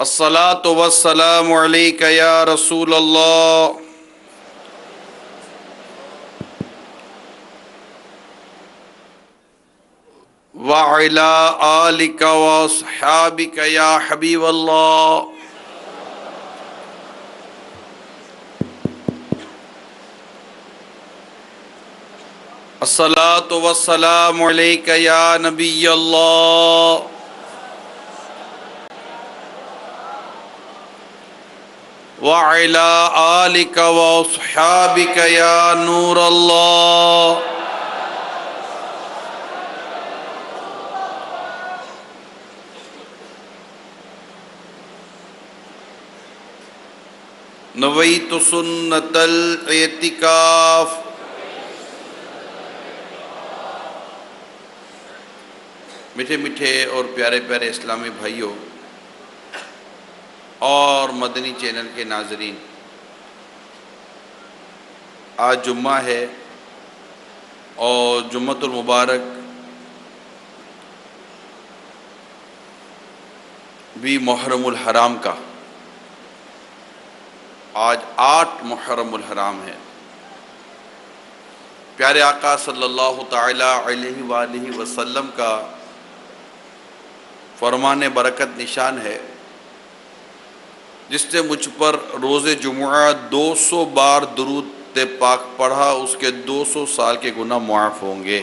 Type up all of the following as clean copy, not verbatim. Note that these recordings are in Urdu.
الصلاة والسلام عليك يا رسول الله وعلى آلك وأصحابك يا حبيب الله الصلاة والسلام عليك يا نبي الله وعلى آلك وأصحابك يا نور الله نویت سنت الاعتکاف۔ میٹھے میٹھے اور پیارے پیارے اسلامی بھائیوں اور مدنی چینل کے ناظرین، آج جمعہ ہے اور جمعۃ المبارک بھی محرم الحرام کا، آج 8 محرم الحرام ہے۔ پیارے آقا صلی اللہ تعالی علیہ وآلہ وسلم کا فرمان برکت نشان ہے، جس نے مجھ پر روز جمعہ 200 بار درود پاک پڑھا، اس کے 200 سال کے گناہ معاف ہوں گے۔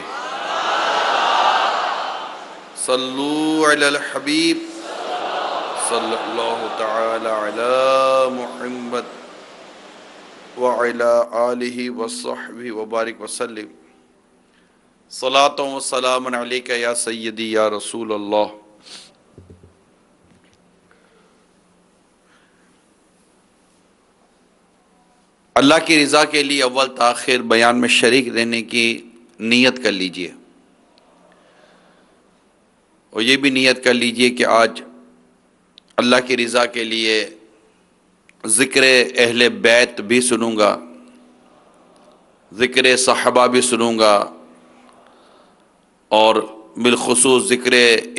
صلو علی الحبیب صلی اللہ تعالی علی محمد وعلی آلہ وصحبہ وبارک وسلم۔ صلاۃ و سلام علیک یا سیدی یا رسول اللہ۔ اللہ کی رضا کے لیے اول تاخیر بیان میں شریک رہنے کی نیت کر لیجئے، اور یہ بھی نیت کر لیجئے کہ آج اللہ کی رضا کے لیے ذکر اہل بیت بھی سنوں گا، ذکر صحابہ بھی سنوں گا، اور بالخصوص ذکر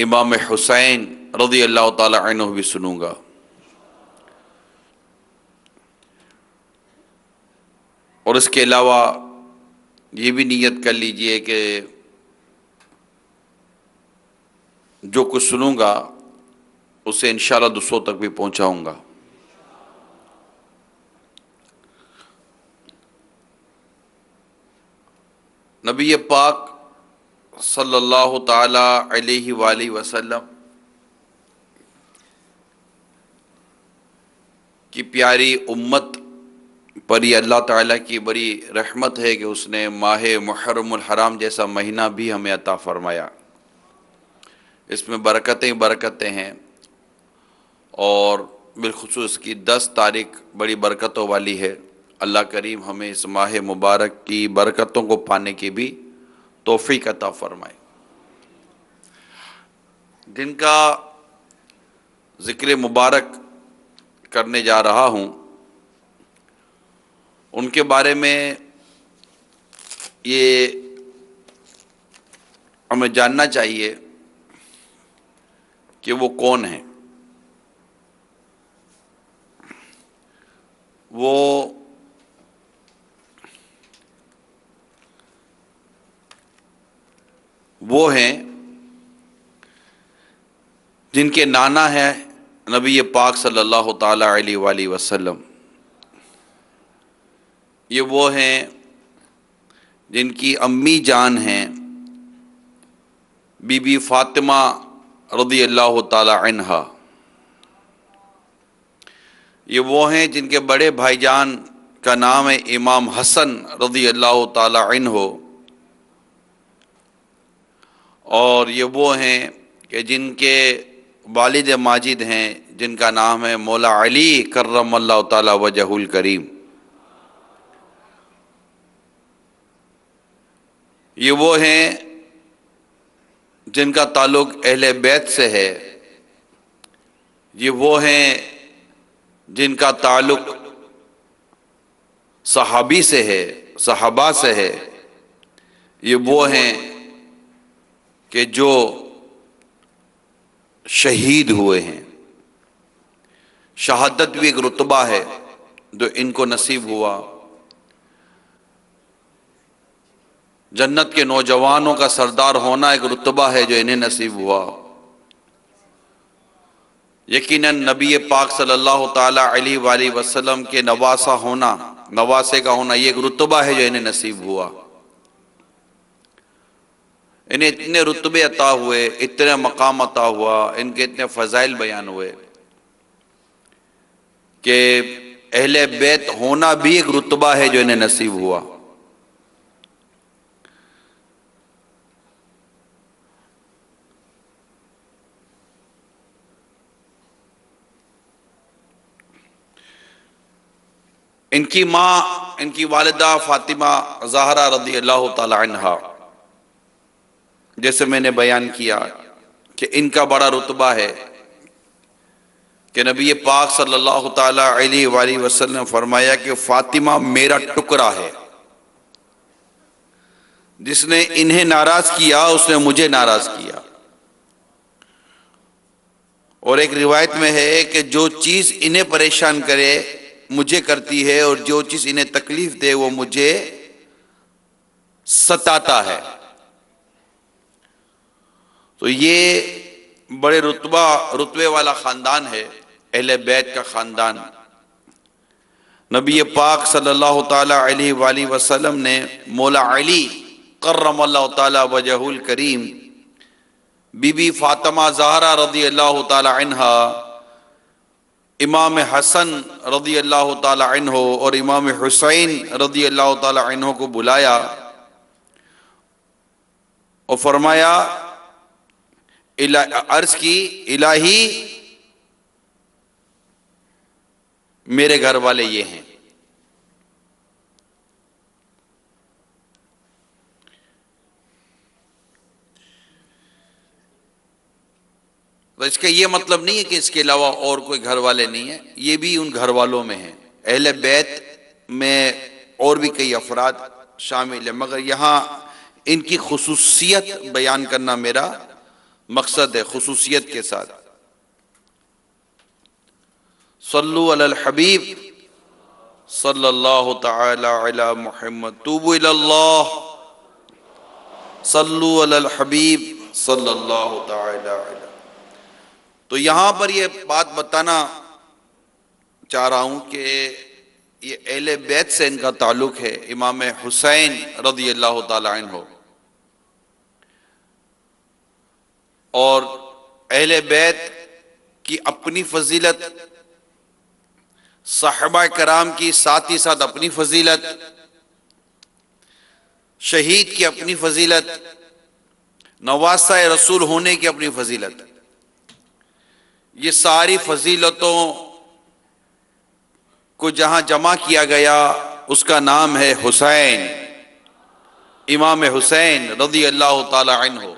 امام حسین رضی اللہ تعالی عنہ بھی سنوں گا۔ اور اس کے علاوہ یہ بھی نیت کر لیجئے کہ جو کچھ سنوں گا اسے انشاءاللہ دوسروں تک بھی پہنچاؤں گا۔ نبی پاک صلی اللہ تعالی علیہ وآلہ وسلم کی پیاری امت پر یہ اللہ تعالیٰ کی بڑی رحمت ہے کہ اس نے ماہ محرم الحرام جیسا مہینہ بھی ہمیں عطا فرمایا۔ اس میں برکتیں ہیں، اور بالخصوص کی 10 تاریخ بڑی برکتوں والی ہے۔ اللہ کریم ہمیں اس ماہ مبارک کی برکتوں کو پانے کی بھی توفیق عطا فرمائے۔ جن کا ذکر مبارک کرنے جا رہا ہوں ان کے بارے میں یہ ہمیں جاننا چاہیے کہ وہ کون ہیں۔ وہ ہیں جن کے نانا ہے نبی پاک صلی اللہ تعالی علیہ وآلہ وسلم۔ یہ وہ ہیں جن کی امی جان ہیں بی بی فاطمہ رضی اللہ تعالی عنہا۔ یہ وہ ہیں جن کے بڑے بھائی جان کا نام ہے امام حسن رضی اللہ تعالی عنہ، اور یہ وہ ہیں کہ جن کے والد ماجد ہیں جن کا نام ہے مولا علی کرم اللہ تعالی وجہہ الکریم۔ یہ وہ ہیں جن کا تعلق اہل بیت سے ہے، یہ وہ ہیں جن کا تعلق صحابی سے ہے، صحابہ سے ہے، یہ وہ ہیں کہ جو شہید ہوئے ہیں۔ شہادت بھی ایک رتبہ ہے جو ان کو نصیب ہوا، جنت کے نوجوانوں کا سردار ہونا ایک رتبہ ہے جو انہیں نصیب ہوا، یقیناً نبی پاک صلی اللہ تعالی علیہ وآلہ وسلم کے نواسے کا ہونا یہ ایک رتبہ ہے جو انہیں نصیب ہوا۔ انہیں اتنے رتبے عطا ہوئے، اتنے مقام عطا ہوا، ان کے اتنے فضائل بیان ہوئے کہ اہل بیت ہونا بھی ایک رتبہ ہے جو انہیں نصیب ہوا۔ ان کی ماں، ان کی والدہ فاطمہ زہرا رضی اللہ تعالی عنہا، جیسے میں نے بیان کیا کہ ان کا بڑا رتبہ ہے کہ نبی پاک صلی اللہ تعالی علیہ وآلہ وسلم نے فرمایا کہ فاطمہ میرا ٹکڑا ہے، جس نے انہیں ناراض کیا اس نے مجھے ناراض کیا۔ اور ایک روایت میں ہے کہ جو چیز انہیں پریشان کرے مجھے کرتی ہے، اور جو چیز انہیں تکلیف دے وہ مجھے ستاتا ہے۔ تو یہ بڑے رتبے والا خاندان ہے، اہل بیت کا خاندان۔ نبی پاک صلی اللہ تعالی علیہ وآلہ وسلم نے مولا علی کرم اللہ تعالی وجہہ الکریم، بی بی فاطمہ زہرا رضی اللہ تعالی عنہا، امام حسن رضی اللہ تعالی عنہ اور امام حسین رضی اللہ تعالی عنہ کو بلایا اور فرمایا، عرض کی، الہی میرے گھر والے یہ ہیں۔ تو اس کا یہ مطلب نہیں ہے کہ اس کے علاوہ اور کوئی گھر والے نہیں ہیں، یہ بھی ان گھر والوں میں ہیں۔ اہل بیت میں اور بھی کئی افراد شامل ہیں، مگر یہاں ان کی خصوصیت بیان کرنا میرا مقصد ہے، خصوصیت کے ساتھ۔ صلو علی الحبیب صلی اللہ تعالی علی محمد، توبوا الی اللہ، صلو علی الحبیب صلی اللہ تعالی علی۔ تو یہاں پر یہ بات بتانا چاہ رہا ہوں کہ یہ اہل بیت سے ان کا تعلق ہے، امام حسین رضی اللہ تعالی عنہ، اور اہل بیت کی اپنی فضیلت، صحابہ کرام کی ساتھ ہی ساتھ اپنی فضیلت، شہید کی اپنی فضیلت، نواسہ رسول ہونے کی اپنی فضیلت، یہ ساری فضیلتوں کو جہاں جمع کیا گیا اس کا نام ہے حسین، امام حسین رضی اللہ تعالی عنہ۔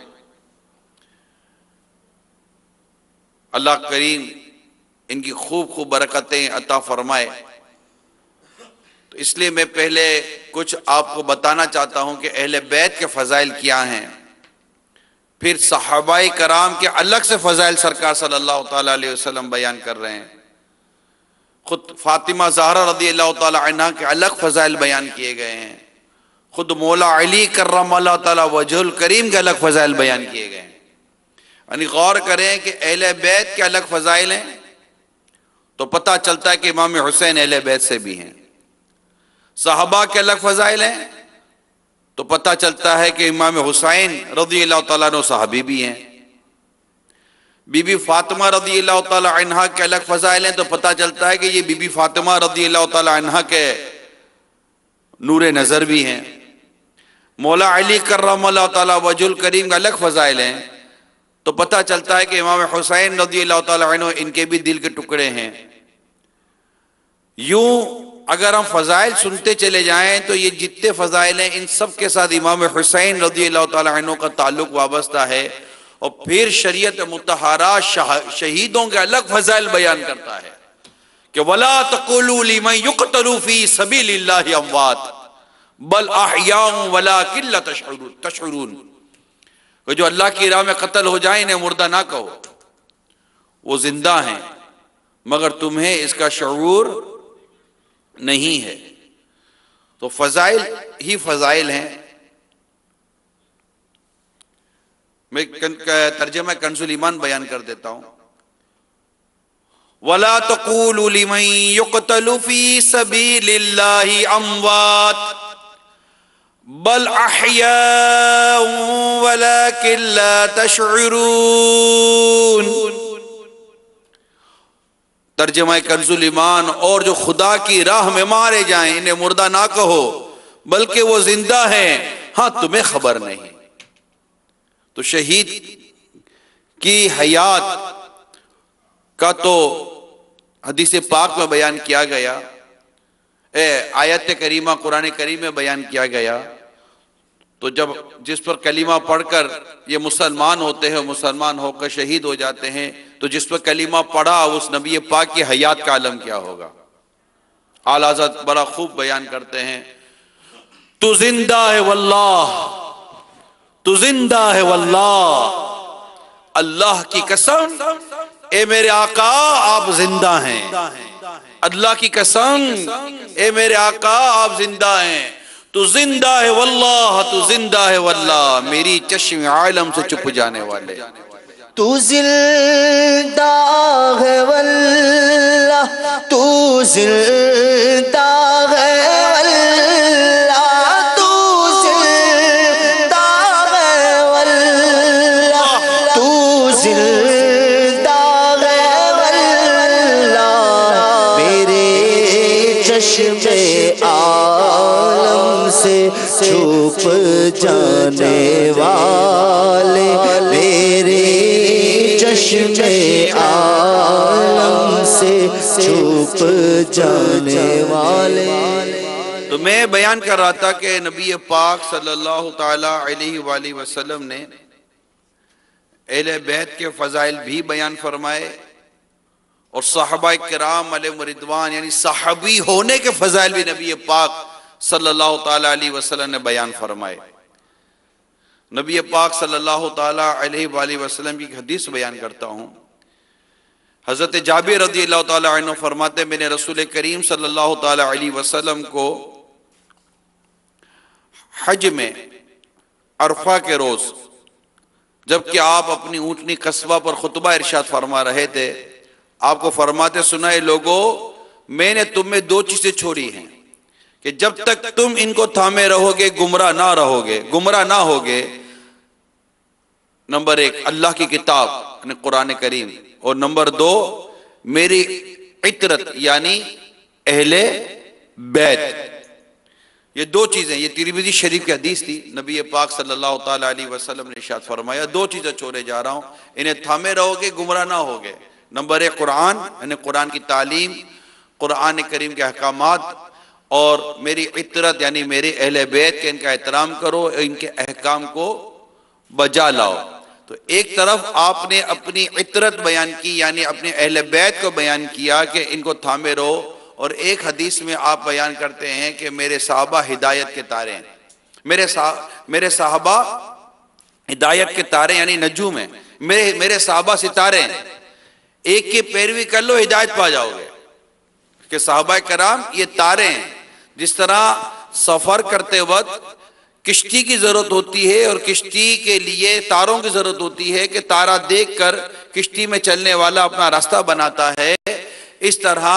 اللہ کریم ان کی خوب خوب برکتیں عطا فرمائے۔ تو اس لیے میں پہلے کچھ آپ کو بتانا چاہتا ہوں کہ اہل بیت کے فضائل کیا ہیں، پھر صحابہ کرام کے الگ سے فضائل سرکار صلی اللہ تعالی علیہ وسلم بیان کر رہے ہیں، خود فاطمہ زہرا رضی اللہ تعالی عنہ کے الگ فضائل بیان کیے گئے ہیں، خود مولا علی کرم اللہ تعالی وجہ الکریم کے الگ فضائل بیان کیے گئے ہیں۔ یعنی غور کریں کہ اہل بیت کے الگ فضائل ہیں تو پتہ چلتا ہے کہ امام حسین اہل بیت سے بھی ہیں، صحابہ کے الگ فضائل ہیں تو پتہ چلتا ہے کہ امام حسین رضی اللہ تعالیٰ عنہ صحابی بھی ہیں، بی بی فاطمہ رضی اللہ تعالیٰ عنہ کے الگ فضائل ہیں تو پتہ چلتا ہے کہ یہ بی بی فاطمہ رضی اللہ تعالیٰ عنہ کے نور نظر بھی ہیں، مولا علی کرم اللہ تعالیٰ وجہ الکریم کے الگ فضائل ہیں تو پتہ چلتا ہے کہ امام حسین رضی اللہ تعالیٰ عنہ ان کے بھی دل کے ٹکڑے ہیں۔ یوں اگر ہم فضائل سنتے چلے جائیں تو یہ جتنے فضائل ہیں ان سب کے ساتھ امام حسین رضی اللہ تعالیٰ عنہ کا تعلق وابستہ ہے، اور پھر شریعت مطہرہ شہیدوں کے الگ فضائل بیان کرتا ہے کہ وَلَا تَقُولُوا لِمَنْ يُقْتَلُوا فِي سَبِيلِ اللَّهِ أَمْوَاتٌ بَلْ أَحْيَاءٌ وَلَكِنْ لَا تَشْعُرُونَ، کہ جو اللہ کی راہ میں قتل ہو جائیں انہیں مردہ نہ کہو، وہ زندہ ہیں مگر تمہیں اس کا شعور نہیں ہے۔ تو فضائل ہی فضائل ہیں۔ میں ترجمہ کنز الایمان بیان کر دیتا ہوں۔ وَلَا تَقُولُوا لِمَن يُقْتَلُ فِي سَبِيلِ اللَّهِ أَمْوَاتٌ بَلْ أَحْيَاءٌ وَلَكِنْ لَا تَشْعُرُونَ۔ ترجمہ کنز الایمان، اور جو خدا کی راہ میں مارے جائیں انہیں مردہ نہ کہو بلکہ وہ زندہ ہیں، ہاں تمہیں خبر نہیں۔ تو شہید کی حیات کا تو حدیث پاک میں بیان کیا گیا، آیت کریمہ قرآن کریم میں بیان کیا گیا۔ تو جب جس پر کلمہ پڑھ کر یہ مسلمان ہوتے ہیں، مسلمان ہو کر شہید ہو جاتے ہیں، تو جس پر کلمہ پڑھا اس نبی پاک کی حیات کا عالم کیا ہوگا۔ اعلیٰ حضرت بڑا خوب بیان کرتے ہیں، تو زندہ ہے واللہ، تو زندہ ہے واللہ، اللہ کی قسم اے میرے آقا آپ زندہ ہیں، اللہ کی قسم اے میرے آقا آپ زندہ ہیں، تو زندہ ہے واللہ، تو زندہ ہے واللہ، میری چشم عالم سے چھپ جانے والے، تو زندہ ہے واللہ، تو زندہ ہے واللہ، تو زندہ ہے واللہ، تو زندہ ہے واللہ، میرے چشم عالم سے چھپ جانے والے، میرے چشم عالم سے چھپ جانے والے۔ تو میں بیان کر رہا تھا کہ نبی پاک صلی اللہ تعالی علیہ وآلہ وسلم نے اہل بیت کے فضائل بھی بیان فرمائے، اور صحابہ کرام علیہم رضوان یعنی صحابی ہونے کے فضائل بھی نبی پاک صلی اللہ تعالی علیہ وسلم نے بیان فرمائے۔ نبی پاک صلی اللہ تعالی علیہ وآلہ وسلم کی حدیث بیان کرتا ہوں۔ حضرت جابر رضی اللہ تعالی عنہ فرماتے میں نے رسول کریم صلی اللہ تعالی علیہ وسلم کو حج میں عرفہ کے روز جبکہ آپ اپنی اونٹنی قصبہ پر خطبہ ارشاد فرما رہے تھے، آپ کو فرماتے سنا اے لوگو، میں نے تم میں دو چیزیں چھوڑی ہیں کہ جب تک تم ان کو تھامے رہو گے گمراہ نہ رہو گے، گمراہ نہ ہوگے۔ نمبر ایک اللہ کی کتاب یعنی قرآن کریم، اور نمبر دو میری عطرت یعنی اہل بیت۔ یہ دو چیزیں، یہ ترمذی شریف کی حدیث تھی، نبی پاک صلی اللہ تعالی علیہ وسلم نے ارشاد فرمایا دو چیزیں چھوڑے جا رہا ہوں، انہیں تھامے رہو گے گمراہ نہ ہوگے۔ نمبر ایک قرآن یعنی قرآن کی تعلیم، قرآن کریم کے احکامات، اور میری عطرت یعنی میرے اہل بیت کے ان کا احترام کرو، ان کے احکام کو بجا لاؤ۔ تو ایک طرف آپ نے اپنی عطرت بیان کی یعنی اپنے اہل بیت کو بیان کیا کہ ان کو تھامے رہو، اور ایک حدیث میں آپ بیان کرتے ہیں کہ میرے صحابہ ہدایت کے تارے ہیں، میرے صحابہ ہدایت کے تارے یعنی نجوم ہیں، میرے صحابہ ستارے ہیں، ایک کی پیروی کر لو ہدایت پا جاؤ گے۔ کہ صحابہ کرام یہ تارے ہیں، جس طرح سفر کرتے وقت کشتی کی ضرورت ہوتی ہے اور کشتی کے لیے تاروں کی ضرورت ہوتی ہے کہ تارہ دیکھ کر کشتی میں چلنے والا اپنا راستہ بناتا ہے، اس طرح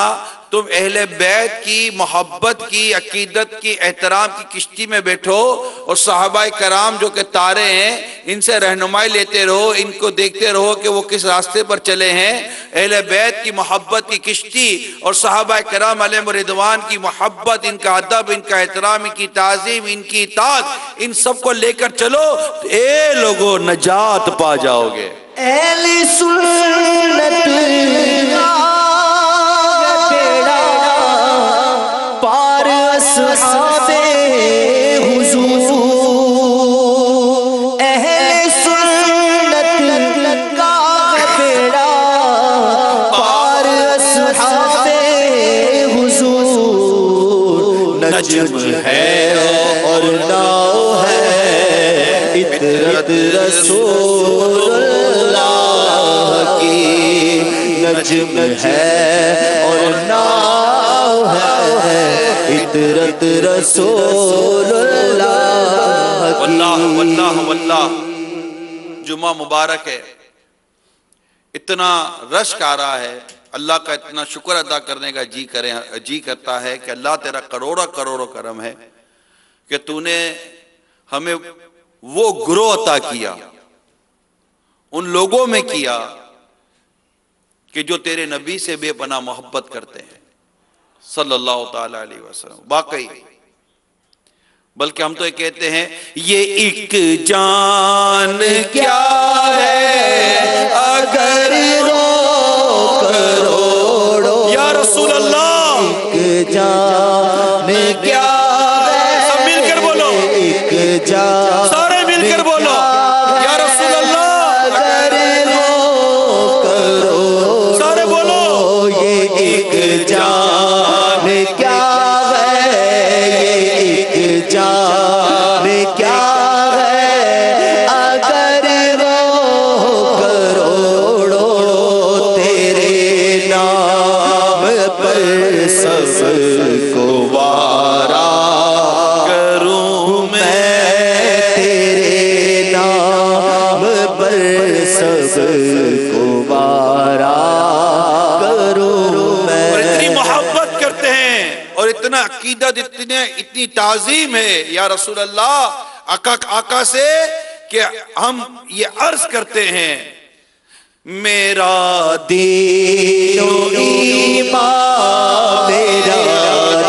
تم اہل بیت کی محبت کی، عقیدت کی، احترام کی کشتی میں بیٹھو، اور صحابہ کرام جو کہ تارے ہیں ان سے رہنمائی لیتے رہو، ان کو دیکھتے رہو کہ وہ کس راستے پر چلے ہیں۔ اہل بیت کی محبت کی کشتی اور صحابہ کرام علیہم رضوان کی محبت، ان کا ادب، ان کا احترام، ان کی تعظیم، ان کی اطاعت، ان سب کو لے کر چلو تو اے لوگوں نجات پا جاؤ گے۔ اہل سنت پار اصحاب حضور، اہل سنت کا بیڑا پار اصحاب حضور، نجم ہے اور ناؤ ہے عطرت رسول اللہ کی، نجم ہے اور ناؤ ہے، عطرت رسول اللہ کی۔ واللہ واللہ واللہ جمعہ مبارک ہے، اتنا رشک آ رہا ہے، اللہ کا اتنا شکر ادا کرنے کا جی کرتا ہے کہ اللہ تیرا کروڑوں کروڑوں کرم ہے کہ تو نے ہمیں وہ گروہ عطا کیا، ان لوگوں میں کیا کہ جو تیرے نبی سے بے پناہ محبت کرتے ہیں صلی اللہ تعالی علیہ وسلم۔ واقعی بلکہ ہم تو یہ کہتے ہیں یہ ایک جان کیا ہے اگر رو کروڑوں، یا رسول اللہ ایک جان کیا ہے، سب مل کر بولو، ایک جان سارے مل کر بولو یا رسول اللہ، اگر رو کروڑوں، سارے بولو یہ ایک جان کیا ہے، یہ ایک جان کیا ہے اگر رو کروڑوں، تیرے نام پر سب کو وارا کروں میں، تیرے نام پر سب کو وارا کروں میں۔ اور اتنی محبت کرتے ہیں اور اتنا عقیدت، اتنی تعظیم ہے یا رسول اللہ آقا سے کہ ہم یہ عرض کرتے ہیں میرا دین و ایمان، میرا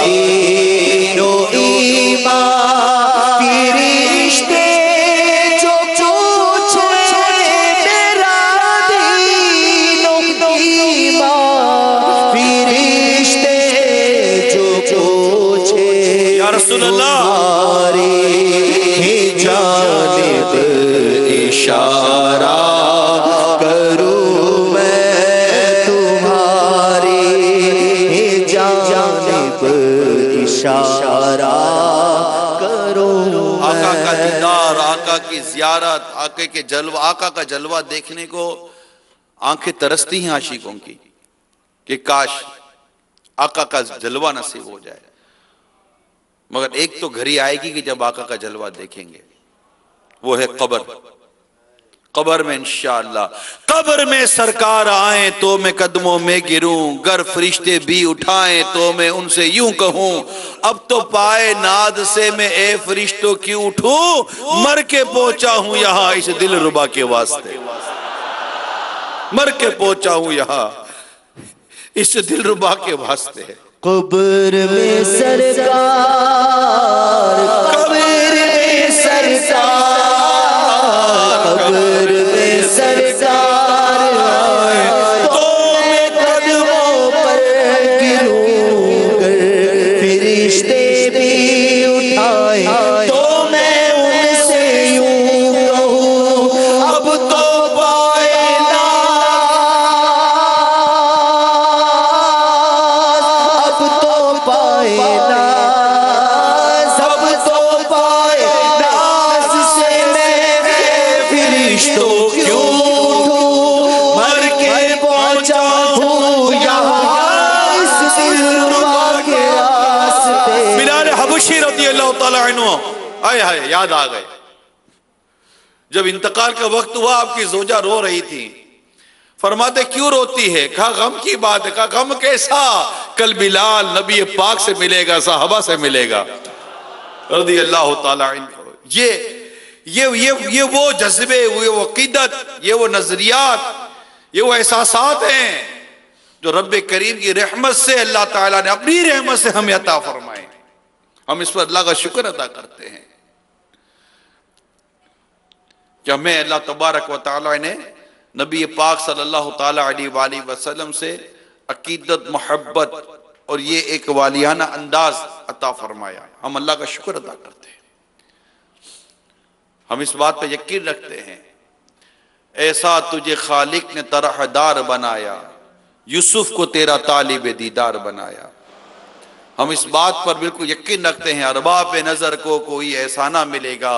دین و ایمان، فرشتے جو پوچھے میرا دین و ایمان، فرشتے جو پوچھے یا رسول اللہ تمہاری جانب اشارہ کروں میں، تمہاری جانب اشارہ کروں آقا کا میں۔ دیدار، آقا کی زیارت، آقا کے جلوہ، آقا کا جلوہ دیکھنے کو آنکھیں ترستی ہیں عاشقوں کی کہ کاش آقا کا جلوہ نصیب ہو جائے، مگر ایک تو گھڑی آئے گی کہ جب آقا کا جلوہ دیکھیں گے، وہ ہے قبر۔ قبر میں انشاءاللہ، قبر میں سرکار آئیں تو میں قدموں میں گروں، گر فرشتے بھی اٹھائیں تو میں ان سے یوں کہوں اب تو پائے ناد سے میں اے فرشتوں کیوں اٹھوں، مر کے پہنچا ہوں یہاں اس دل ربا کے واسطے، مر کے پہنچا ہوں یہاں اس دل ربا کے واسطے۔ قبر میں سرکار، قبر میں سرکار، قبر میں سرکار آئے تو میں قدموں پر گروں گر، فرشتے بھی اٹھائیں تو میں ان سے یوں کہوں اب تو پائے اب تو پائے ناز، اب تو پائے ناز سے میں فرشتوں کیوں اٹھوں، مر کے پہنچا ہوں یہاں اس دلربا کے راستے۔ بلال حبشی رضی اللہ تعالیٰ عنہ آئے ہائے یاد آ گئے، جب انتقال کا وقت ہوا آپ کی زوجہ رو رہی تھی، فرماتے کیوں روتی ہے؟ کہا غم کی بات ہے۔ کہا غم کیسا؟ کل بلال نبی پاک سے ملے گا، صحابہ سے ملے گا رضی اللہ تعالیٰ عنہ۔ یہ وہ جذبے، یہ وہ عقیدت، یہ وہ نظریات، یہ وہ احساسات ہیں جو رب کریم کی رحمت سے اللہ تعالیٰ نے اپنی رحمت سے ہمیں عطا فرمائے۔ ہم اس پر اللہ کا شکر ادا کرتے ہیں کہ ہمیں اللہ تبارک و تعالیٰ نے نبی پاک صلی اللہ تعالیٰ علیہ وآلہ وسلم سے عقیدت، محبت اور یہ ایک والیانہ انداز عطا فرمایا۔ ہم اللہ کا شکر ادا کرتے ہیں، ہم اس بات پہ یقین رکھتے ہیں ایسا تجھے خالق نے طرح دار بنایا، یوسف کو تیرا طالب دیدار بنایا۔ ہم اس بات پر بالکل یقین رکھتے ہیں ارباب نظر کو کوئی ایسا نہ ملے گا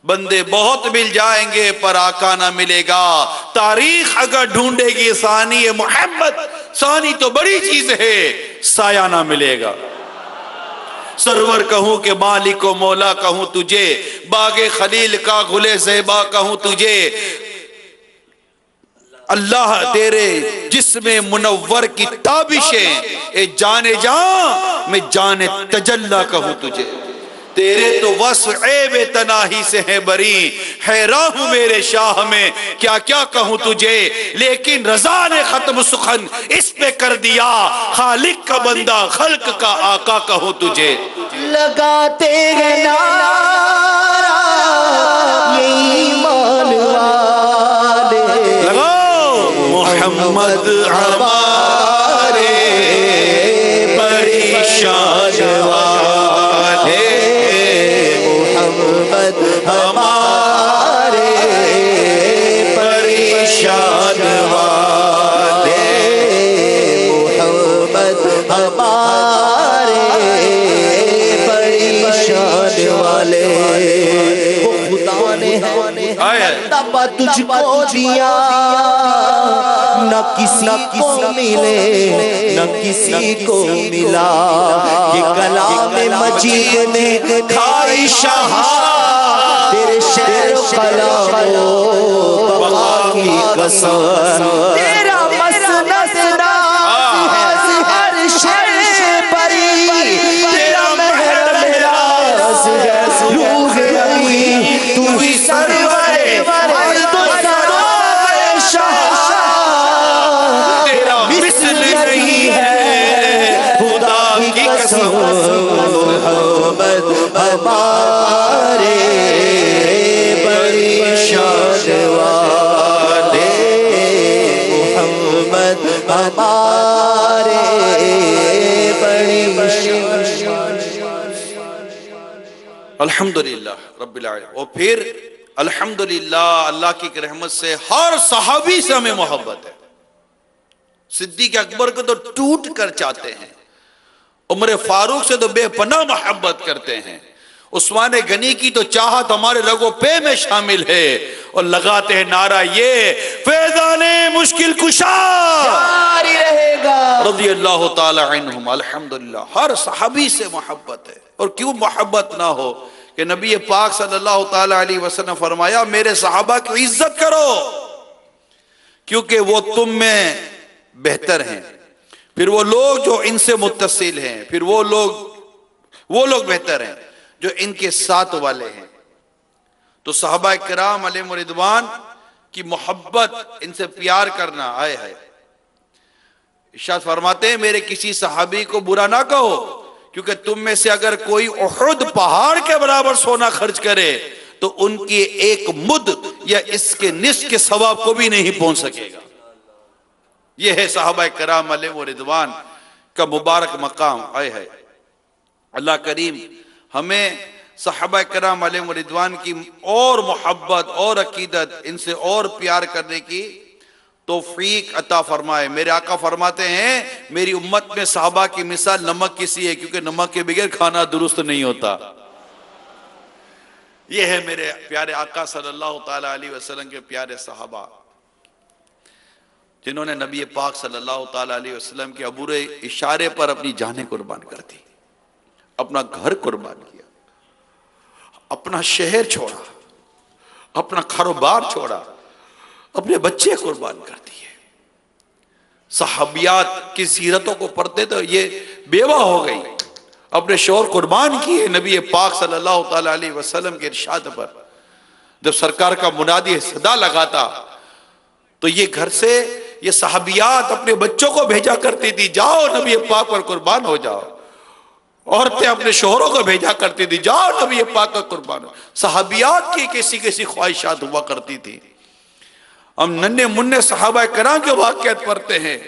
بندے بہت مل جائیں گے پر آقا نہ ملے گا. تاریخ اگر ڈھونڈے گی ثانی محمد، ثانی تو بڑی چیز ہے، سایہ نہ ملے گا. سرور کہوں کہ مالک و مولا کہوں تجھے، باغ خلیل کا گل زیبا کہوں تجھے، اللہ تیرے جسم منور کی تابشیں، اے جان جان میں جان تجلی کہوں تجھے. تیرے تو وصف عیب تناہی سے ہے بری، حیران ہوں میرے شاہ میں کیا کیا کہوں تجھے. لیکن رضا نے ختم سخن اس پہ کر دیا، خالق کا بندہ خلق کا آقا کہوں تجھے. لگاتے ہیں نعرہ یہ ایمان والے، لگاؤ محمد ہمارے بڑی شان والے، محمد ہمارے بڑی شان والے، محمد ہمارے بڑی شان والے. وہ خدا نے تب تجھ کو دیا، نہ کسی کو ملے نہ کسی کو ملا. یہ کلام مجید میں کھائی شاہ تیرے شعر و کلام و بقا کی قسم. تیرا مسند ہر شے پری، تیرا مہر مراز روح علی، تو ہی سرور ارض و سماء شاہ. تیرا مثل نہیں ہے خدا کی قسم. محمد ہمارے بڑی شان والے، محمد ہمارے بڑی شان. الحمدللہ رب العالمین. اور پھر الحمدللہ اللہ کی رحمت سے ہر صحابی سے ہمیں محبت ہے. صدیق اکبر کو تو ٹوٹ کر چاہتے ہیں، عمر فاروق سے تو بے پناہ محبت کرتے ہیں، عثمان غنی کی تو چاہت ہمارے رگو پے میں شامل ہے. اور لگاتے ہیں نعرہ یہ فیضان مشکل کشا جاری رہے گا. رضی اللہ تعالی عنہم. الحمدللہ ہر صحابی سے محبت ہے. اور کیوں محبت نہ ہو کہ نبی پاک صلی اللہ تعالی علیہ وسلم فرمایا میرے صحابہ کی عزت کرو کیونکہ وہ تم میں بہتر ہیں، پھر وہ لوگ جو ان سے متصل ہیں، پھر وہ لوگ بہتر ہیں جو ان کے ساتھ والے ہیں. تو صحابہ کرام علیہم رضوان کی محبت، ان سے پیار کرنا آئے ہے. ارشاد فرماتے ہیں میرے کسی صحابی کو برا نہ کہو، کیونکہ تم میں سے اگر کوئی احد پہاڑ کے برابر سونا خرچ کرے تو ان کی ایک مد یا اس کے نصف کے ثواب کو بھی نہیں پہنچ سکے گا. یہ ہے صحابہ کرام علیہم رضوان کا مبارک مقام. آئے ہے اللہ کریم ہمیں صحابہ کرام علیہم رضوان کی اور محبت اور عقیدت، ان سے اور پیار کرنے کی توفیق عطا فرمائے. میرے آقا فرماتے ہیں میری امت میں صحابہ کی مثال نمک کی سی ہے، کیونکہ نمک کے بغیر کھانا درست نہیں ہوتا. یہ ہے میرے پیارے آقا صلی اللہ تعالی علیہ وسلم کے پیارے صحابہ، جنہوں نے نبی پاک صلی اللہ تعالی علیہ وسلم کے عبور اشارے پر اپنی جانیں قربان کر دی، اپنا گھر قربان کیا، اپنا شہر چھوڑا، اپنا کاروبار چھوڑا، اپنے بچے قربان کر دیے. صحابیات کی سیرتوں کو پڑھتے تو یہ بیوہ ہو گئی، اپنے شوہر قربان کیے نبی پاک صلی اللہ تعالی علیہ وسلم کے ارشاد پر. جب سرکار کا منادی صدا لگاتا تو یہ گھر سے یہ صحابیات اپنے بچوں کو بھیجا کرتی تھی، جاؤ نبی پاک پر قربان ہو جاؤ. عورتیں اپنے شوہروں کو بھیجا کرتی تھی، جاؤ نبی پاک پر قربان ہو. صحابیات کی کیسی خواہشات ہوا کرتی تھی. ہم ننھے منھے صحابہ کرام کے واقعات پڑھتے ہیں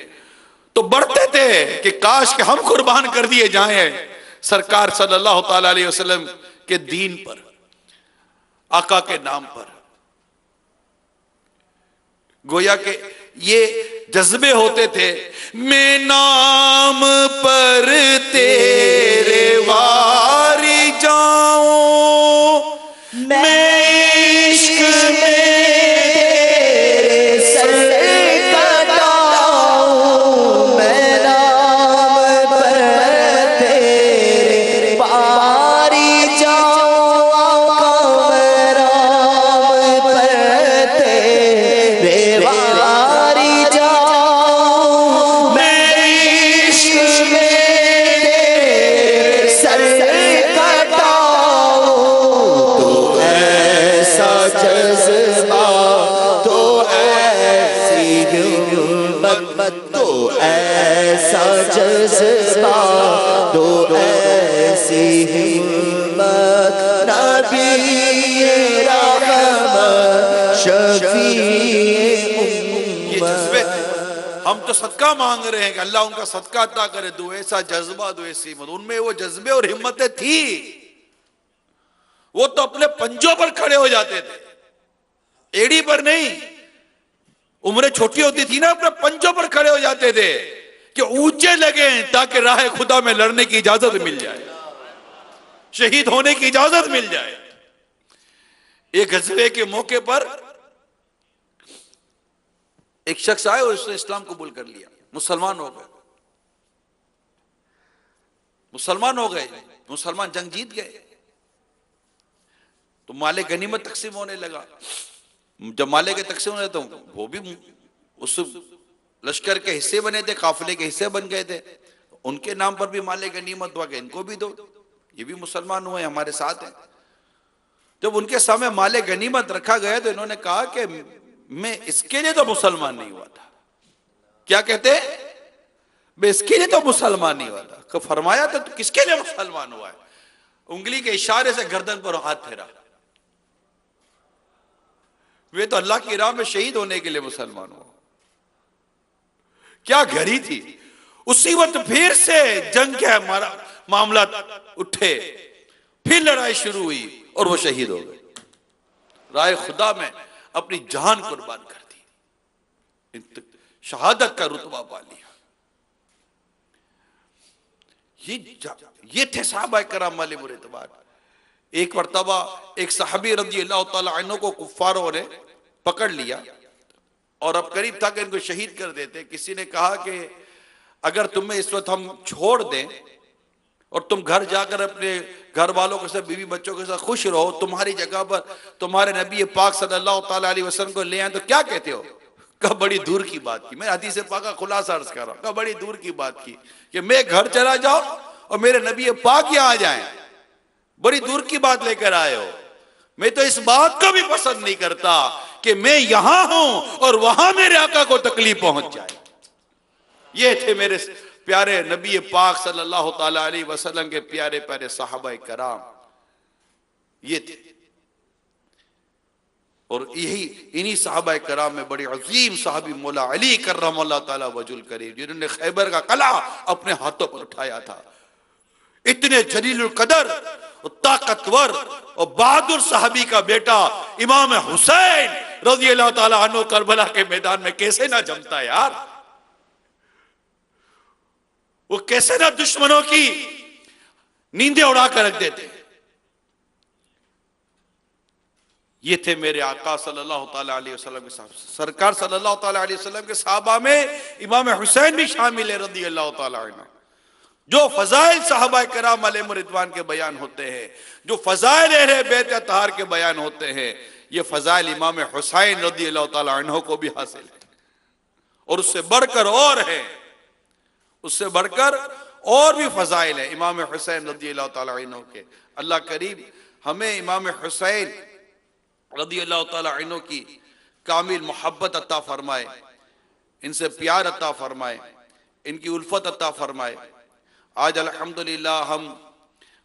تو بڑھتے تھے کہ کاش کہ ہم قربان کر دیے جائیں سرکار صلی اللہ تعالی علیہ وسلم کے دین پر، آقا کے نام پر. گویا کہ یہ جذبے ہوتے تھے، میں نام پر تیرے واری جاؤں، میں ایسا جذبہ دو ایسی ہمت نبی رحمت شفیع یہ جذبے تھے. ہم تو صدقہ مانگ رہے ہیں کہ اللہ ان کا صدقہ عطا کرے. دو ایسا جذبہ دو ایسی ہمت. ان میں وہ جذبے اور ہمتیں تھی. وہ تو اپنے پنجوں پر کھڑے ہو جاتے تھے, ایڑی پر نہیں. عمریں چھوٹی ہوتی تھی نا, اپنے پنجوں پر کھڑے ہو جاتے تھے کہ اونچے لگیں تاکہ راہ خدا میں لڑنے کی اجازت مل جائے, شہید ہونے کی اجازت مل جائے. ایک غزوے کے موقع پر ایک شخص آئے اور اس نے اسلام قبول کر لیا, مسلمان ہو گئے. مسلمان جنگ جیت گئے تو مال غنیمت تقسیم ہونے لگا. جب مال کے تقسیم ہونے تو وہ بھی اس لشکر کے حصے بنے تھے, قافلے کے حصے بن گئے تھے. ان کے نام پر بھی مال غنیمت ہوا کہ ان کو بھی دو, یہ بھی مسلمان ہوئے, ہمارے ساتھ ہیں. جب ان کے سامنے مال غنیمت رکھا گیا تو انہوں نے کہا کہ میں اس کے لیے تو مسلمان نہیں ہوا تھا. کیا کہتے؟ میں اس کے لیے تو مسلمان نہیں ہوا تھا. کہ فرمایا تو کس کے لیے مسلمان ہوا ہے؟ انگلی کے اشارے سے گردن پر ہاتھ پھیرا. وہ تو اللہ کی راہ میں شہید ہونے کے لیے مسلمان ہوا. کیا گھڑی تھی. اسی وقت پھر سے جنگ کے معاملات اٹھے, پھر لڑائی شروع ہوئی اور وہ شہید ہو گئے. راہ خدا میں اپنی جان قربان کر دی, شہادت کا رتبہ پا لیا. یہ تھے صحابہ کرام علیہ مرتبہ. ایک مرتبہ ایک صحابی رضی اللہ تعالی عنہ کو کفاروں نے پکڑ لیا اور اب قریب تھا کہ ان کو شہید کر دیتے. کسی نے کہا کہ اگر تمہیں اس وقت ہم چھوڑ دیں اور تم گھر جا کر اپنے گھر والوں کے ساتھ, بیوی بچوں کے ساتھ خوش رہو, تمہاری جگہ پر تمہارے نبی پاک صلی اللہ تعالی علیہ وسلم کو لے آئیں تو کیا کہتے ہو؟ کہا بڑی دور کی بات کی. میں حدیث پاک کا خلاصہ عرض کر رہا ہوں. کہا بڑی دور کی بات کی کہ میں گھر چلا جاؤں اور میرے نبی پاک یہاں آ جائیں. بڑی دور کی بات لے کر آئے ہو. میں تو اس بات کو بھی پسند نہیں کرتا کہ میں یہاں ہوں اور وہاں میرے آقا کو تکلیف پہنچ جائے. یہ تھے میرے پیارے نبی پاک صلی اللہ تعالی علیہ وسلم کے پیارے پیارے صحابہ کرام. یہ تھے. اور یہی انہی صحابہ کرام میں بڑے عظیم صحابی مولا علی کرم اللہ تعالی وجہ الکریم, جنہوں نے خیبر کا قلعہ اپنے ہاتھوں پر اٹھایا تھا. اتنے جلیل القدر اور طاقتور اور بہادر صحابی کا بیٹا امام حسین رضی اللہ تعالی عنہ کربلا کے میدان میں کیسے نہ جمتا ہے یار. وہ کیسے نہ دشمنوں کی نیندیں اڑا کر رکھ دیتے. یہ تھے میرے آقا صلی اللہ تعالی علیہ وسلم کے صحابہ. سرکار صلی اللہ تعالی علیہ وسلم کے صحابہ میں امام حسین بھی شامل ہے رضی اللہ تعالی عنہ. جو فضائل صحابہ کرام علیہ رضوان کے بیان ہوتے ہیں, جو فضائل اہل بیت اطہار کے بیان ہوتے ہیں, یہ فضائل امام حسین رضی اللہ تعالی عنہ کو بھی حاصل ہے. اور اس سے بڑھ کر اور ہے, اس سے بڑھ کر اور بھی فضائل ہیں امام حسین رضی اللہ تعالی عنہ کے. اللہ کریم ہمیں امام حسین رضی اللہ تعالی عنہ کی کامل محبت عطا فرمائے, ان سے پیار عطا فرمائے, ان کی الفت عطا فرمائے. آج الحمدللہ ہم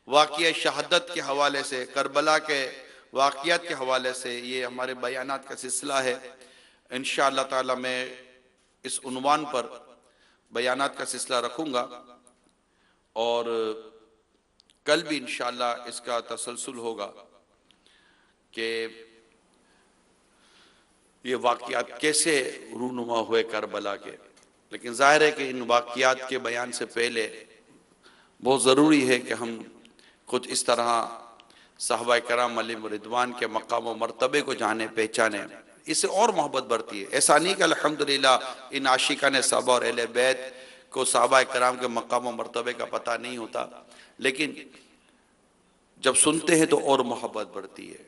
واقعہ شہادت کے حوالے سے, کربلا کے واقعات کے حوالے سے یہ ہمارے بیانات کا سلسلہ ہے. انشاءاللہ تعالی میں اس عنوان پر بیانات کا سلسلہ رکھوں گا اور کل بھی انشاءاللہ اس کا تسلسل ہوگا کہ یہ واقعات کیسے رونما ہوئے کربلا کے. لیکن ظاہر ہے کہ ان واقعات کے بیان سے پہلے بہت ضروری ہے کہ ہم کچھ اس طرح صحابہ کرام علیہ رضوان کے مقام و مرتبے کو جانے پہچانے. اس سے اور محبت بڑھتی ہے. ایسا نہیں کہ الحمدللہ ان عاشقان صحابہ اور اہل بیت کو صحابہ کرام کے مقام و مرتبے کا پتہ نہیں ہوتا, لیکن جب سنتے ہیں تو اور محبت بڑھتی ہے.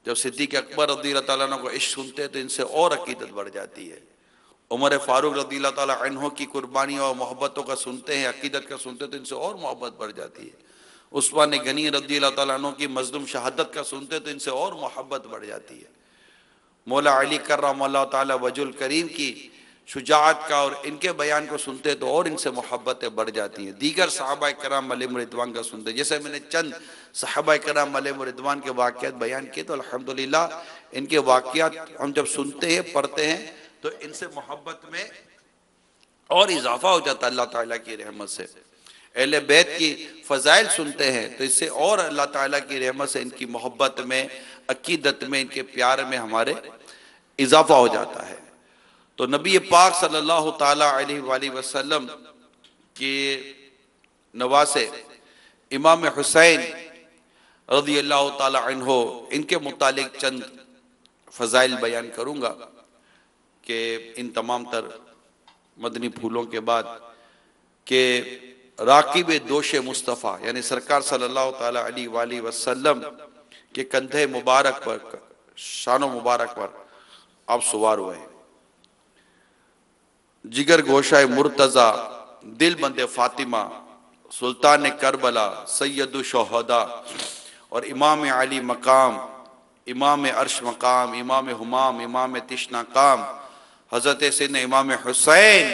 جب صدیق اکبر رضی اللہ تعالیٰ عنہ کو عشق سنتے ہیں تو ان سے اور عقیدت بڑھ جاتی ہے. عمر فاروق رضی اللہ تعالیٰ عنہ کی قربانیوں اور محبتوں کا سنتے ہیں, عقیدت کا سنتے ہیں تو ان سے اور محبت بڑھ جاتی ہے. عثمان غنی رضی اللہ تعالیٰ عنہ کی مظلوم شہادت کا سنتے ہیں تو ان سے اور محبت بڑھ جاتی ہے. مولا علی کرم اللہ تعالیٰ وجہ الکریم کی شجاعت کا، اور ان کے بیان کو سنتے تو اور ان سے محبتیں بڑھ جاتی ہیں۔ دیگر صحابہ کرام علیہم رضوان کا سنتے، جیسے میں نے چند صحابہ کرام علیہم رضوان کے واقعات بیان کیے، تو الحمدللہ ان کے واقعات ہم جب سنتے ہیں، پڑھتے ہیں، تو ان سے محبت میں اور اضافہ ہو جاتا ہے اللہ تعالیٰ کی رحمت سے۔ اہل بیت کی فضائل سنتے ہیں تو اس سے اور اللہ تعالیٰ کی رحمت سے ان کی محبت میں، عقیدت میں، ان کے پیار میں ہمارے اضافہ ہو جاتا ہے۔ تو نبی پاک صلی اللہ تعالیٰ علیہ وآلہ وسلم کے نواسے امام حسین رضی اللہ تعالیٰ عنہ، ان کے متعلق چند فضائل بیان کروں گا کہ ان تمام تر مدنی پھولوں کے بعد، کہ راکب دوش مصطفیٰ یعنی سرکار صلی اللہ تعالیٰ علیہ وآلہ وسلم کے کندھے مبارک پر، شان و مبارک پر آپ سوار ہوئے ہیں۔ جگر گوشہ مرتضی، دل بند فاطمہ، سلطان کربلا، سید الشہداء اور امام علی مقام، امام عرش مقام، امام ہمام، امام تشنا قام، حضرت سیدنا امام حسین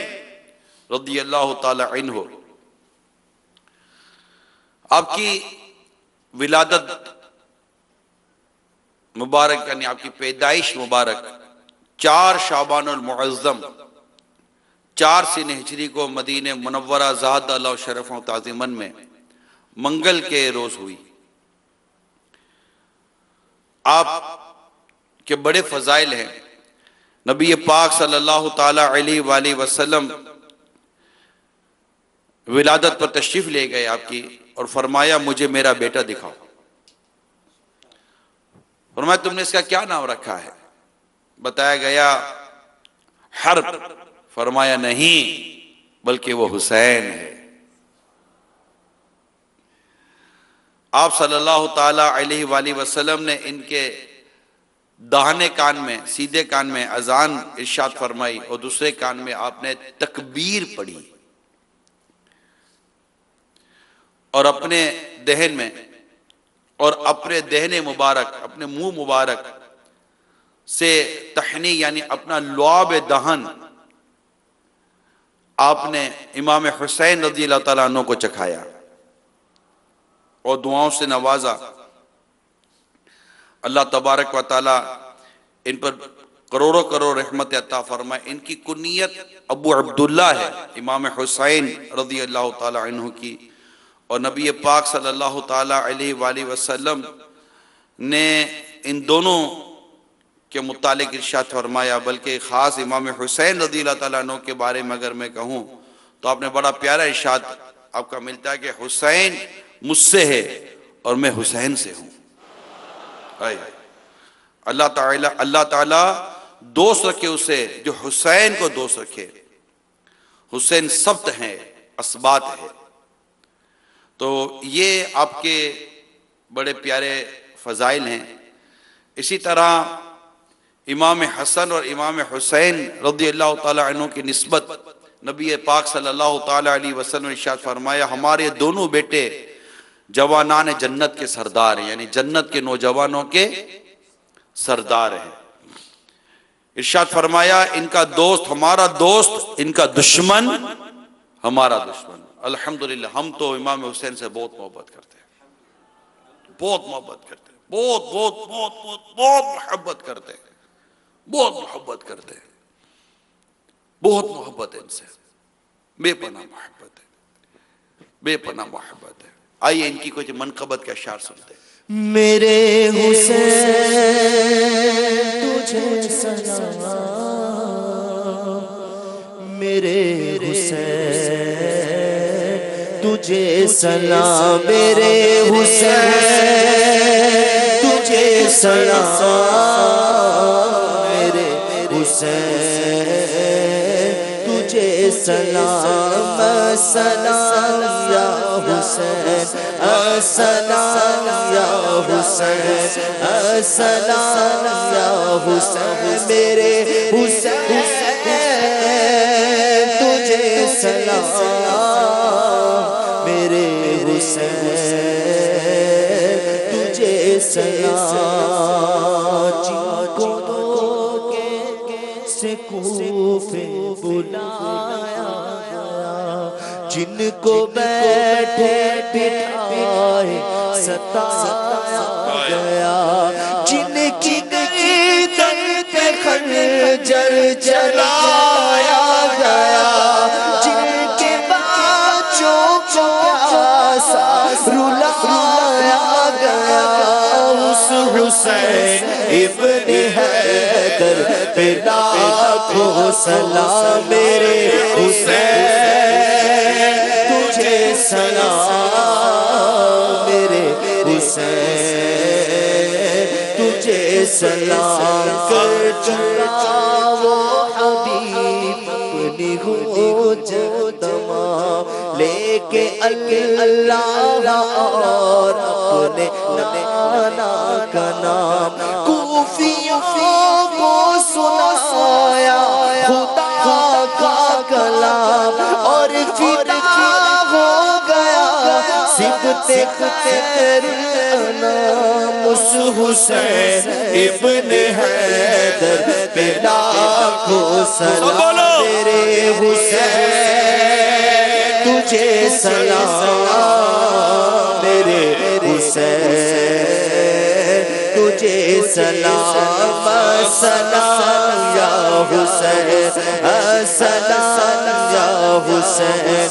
رضی اللہ تعالی عنہ۔ آپ کی ولادت مبارک یعنی آپ کی پیدائش مبارک 4 شعبان المعظم 4 سن ہجری کو مدینہ منورہ زاد اللہ شرف و تعظیمن میں منگل کے روز ہوئی۔ آپ کے بڑے فضائل ہیں۔ نبی پاک صلی اللہ تعالی علیہ وآلہ وسلم ولادت پر تشریف لے گئے آپ کی، اور فرمایا مجھے میرا بیٹا دکھاؤ۔ فرمایا تم نے اس کا کیا نام رکھا ہے؟ بتایا گیا حرب۔ فرمایا نہیں بلکہ وہ حسین ہے۔ آپ صلی اللہ تعالی علیہ وآلہ وسلم نے ان کے داہنے کان میں، سیدھے کان میں اذان ارشاد فرمائی، اور دوسرے کان میں آپ نے تکبیر پڑھی، اور اپنے دہن میں اور اپنے دہن مبارک، اپنے منہ مبارک سے تحنی یعنی اپنا لعاب دہن آپ نے امام حسین رضی اللہ تعالیٰ عنہ کو چکھایا اور دعاؤں سے نوازا۔ اللہ تبارک و تعالیٰ ان پر کروڑوں کروڑ رحمت عطا فرمائے۔ ان کی کنیت ابو عبداللہ ہے، امام حسین رضی اللہ تعالیٰ عنہ کی، اور نبی پاک صلی اللہ تعالیٰ علیہ وآلہ وسلم نے ان دونوں کے متعلق ارشاد فرمایا، بلکہ خاص امام حسین رضی اللہ تعالیٰ عنہ کے بارے میں اگر میں کہوں تو آپ نے بڑا پیارا ارشاد آپ کا ملتا ہے کہ حسین مجھ سے ہے اور میں حسین سے ہوں۔ اللہ تعالیٰ دوست رکھے اسے جو حسین کو دوست رکھے۔ حسین سبت ہیں، اسبات ہے۔ تو یہ آپ کے بڑے پیارے فضائل ہیں۔ اسی طرح امام حسن اور امام حسین رضی اللہ تعالیٰ عنہ کی نسبت نبی پاک صلی اللہ تعالیٰ علیہ وسلم نے ارشاد فرمایا ہمارے دونوں بیٹے جوانان جنت کے سردار ہیں، یعنی جنت کے نوجوانوں کے سردار ہیں۔ ارشاد فرمایا ان کا دوست ہمارا دوست، ان کا دشمن ہمارا دشمن۔ الحمدللہ ہم تو امام حسین سے بہت محبت کرتے ہیں، بہت محبت کرتے ہیں، بہت بہت بہت بہت بہت محبت کرتے ہیں، بہت محبت کرتے ہیں، بہت محبت ہے ان سے، بے پناہ محبت ہے، بے پناہ محبت ہے۔ آئیے ان کی کچھ منقبت کا اشعار سنتے ہیں۔ میرے حسین تجھے سلام، میرے حسین تجھے سلام، میرے حسین تجھے سلام، میرے حسین تجھے سلام، سلام یا حسین، السلام یا حسین، السلام یا حسین، میرے حسین تجھے سلام، میرے حسین تجھے سلام، جن کو سے کوفے جن کو بیٹھے بٹھائے ستایا گیا، جن کی گردن پہ خنجر چلایا گیا، جن کے بچوں کو پیاسا رلایا گیا، اس حسین ابن حیدر پہ لاکھوں سلام میرے حسین تجھے سلام، میرے حسین تجھے سلام کر چکا وہ حبیب اپنی گود تمام لے کے اللہ اور اپنے نانا کا نام کوفیوں کو سنایا خدا کا کلام اور فدا ہو گیا سبت خیر الانام، اس حسین ابن حیدر پہ لاکھوں سلام میرے حسین تجھے سلام، میرے حسین تجھے سلام، سلام یا حسین، سلام یا حسین،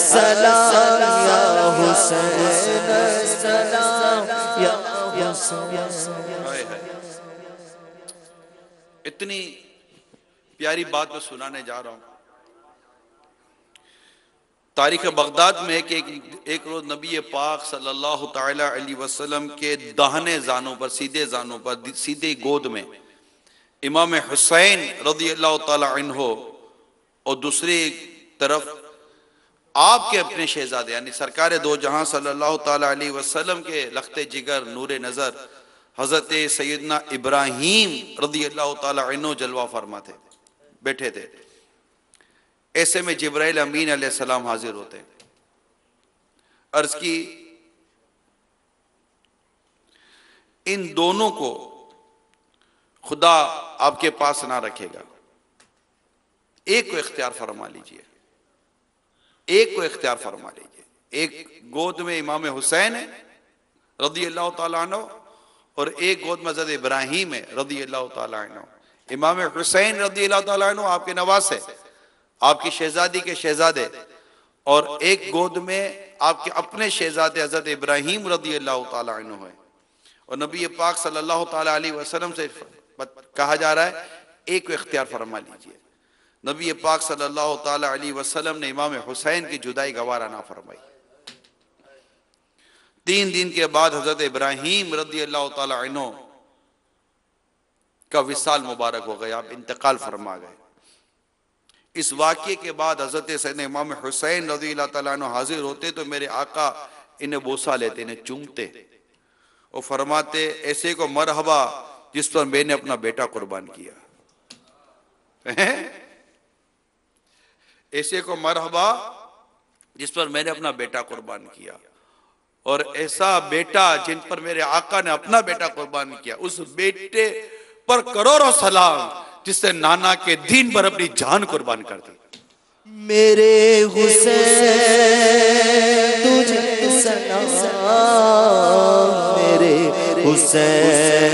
سلام یا حسین، سلام یا حسین۔ اتنی پیاری بات میں سنانے جا رہا ہوں۔ تاریخ بغداد میں ہے کہ ایک روز نبی پاک صلی اللہ تعالی علیہ وسلم کے داہنے زانوں پر، سیدھے زانوں پر، سیدھے گود میں امام حسین رضی اللہ تعالی عنہ اور دوسری طرف آپ کے اپنے شہزادے یعنی سرکار دو جہاں صلی اللہ تعالی علیہ وسلم کے لخت جگر نور نظر حضرت سیدنا ابراہیم رضی اللہ تعالی عنہ جلوہ فرما تھے، بیٹھے تھے۔ ایسے میں جبرائیل امین علیہ السلام حاضر ہوتے ہیں۔ عرض کی ان دونوں کو خدا آپ کے پاس نہ رکھے گا، ایک کو اختیار فرما لیجئے، ایک کو اختیار فرما لیجئے۔ ایک گود میں امام حسین ہے رضی اللہ تعالیٰ عنہ اور ایک گود میں حضرت ابراہیم ہے رضی اللہ تعالیٰ عنہ۔ امام حسین رضی اللہ تعالیٰ عنہ آپ کے نواز ہے، آپ کی شہزادی کے شہزادے، اور ایک گود میں آپ کے اپنے شہزادے حضرت ابراہیم رضی اللہ تعالیٰ عنہ ہے۔ اور نبی پاک صلی اللہ تعالیٰ علیہ وسلم سے کہا جا رہا ہے ایک کو اختیار فرما لیجئے۔ نبی پاک صلی اللہ تعالیٰ علیہ وسلم نے امام حسین کی جدائی گوارہ نہ فرمائی۔ 3 دن کے بعد حضرت ابراہیم رضی اللہ تعالیٰ عنہ کا وصال مبارک ہو گیا، آپ انتقال فرما گئے۔ اس واقعے کے بعد حضرت سیدنا امام حسین رضی اللہ تعالیٰ عنہ حاضر ہوتے تو میرے آقا انہیں بوسہ لیتے، انہیں چومتے اور فرماتے ایسے کو مرحبا جس پر میں نے اپنا بیٹا قربان کیا، ایسے کو مرحبا جس پر میں نے اپنا بیٹا قربان کیا، اور ایسا بیٹا جن پر میرے آقا نے اپنا بیٹا قربان کیا، اس بیٹے پر کروڑوں سلام جس نے نانا کے دین پر اپنی جان قربان کر دی۔ میرے حسین تجھے سلام، میرے حسین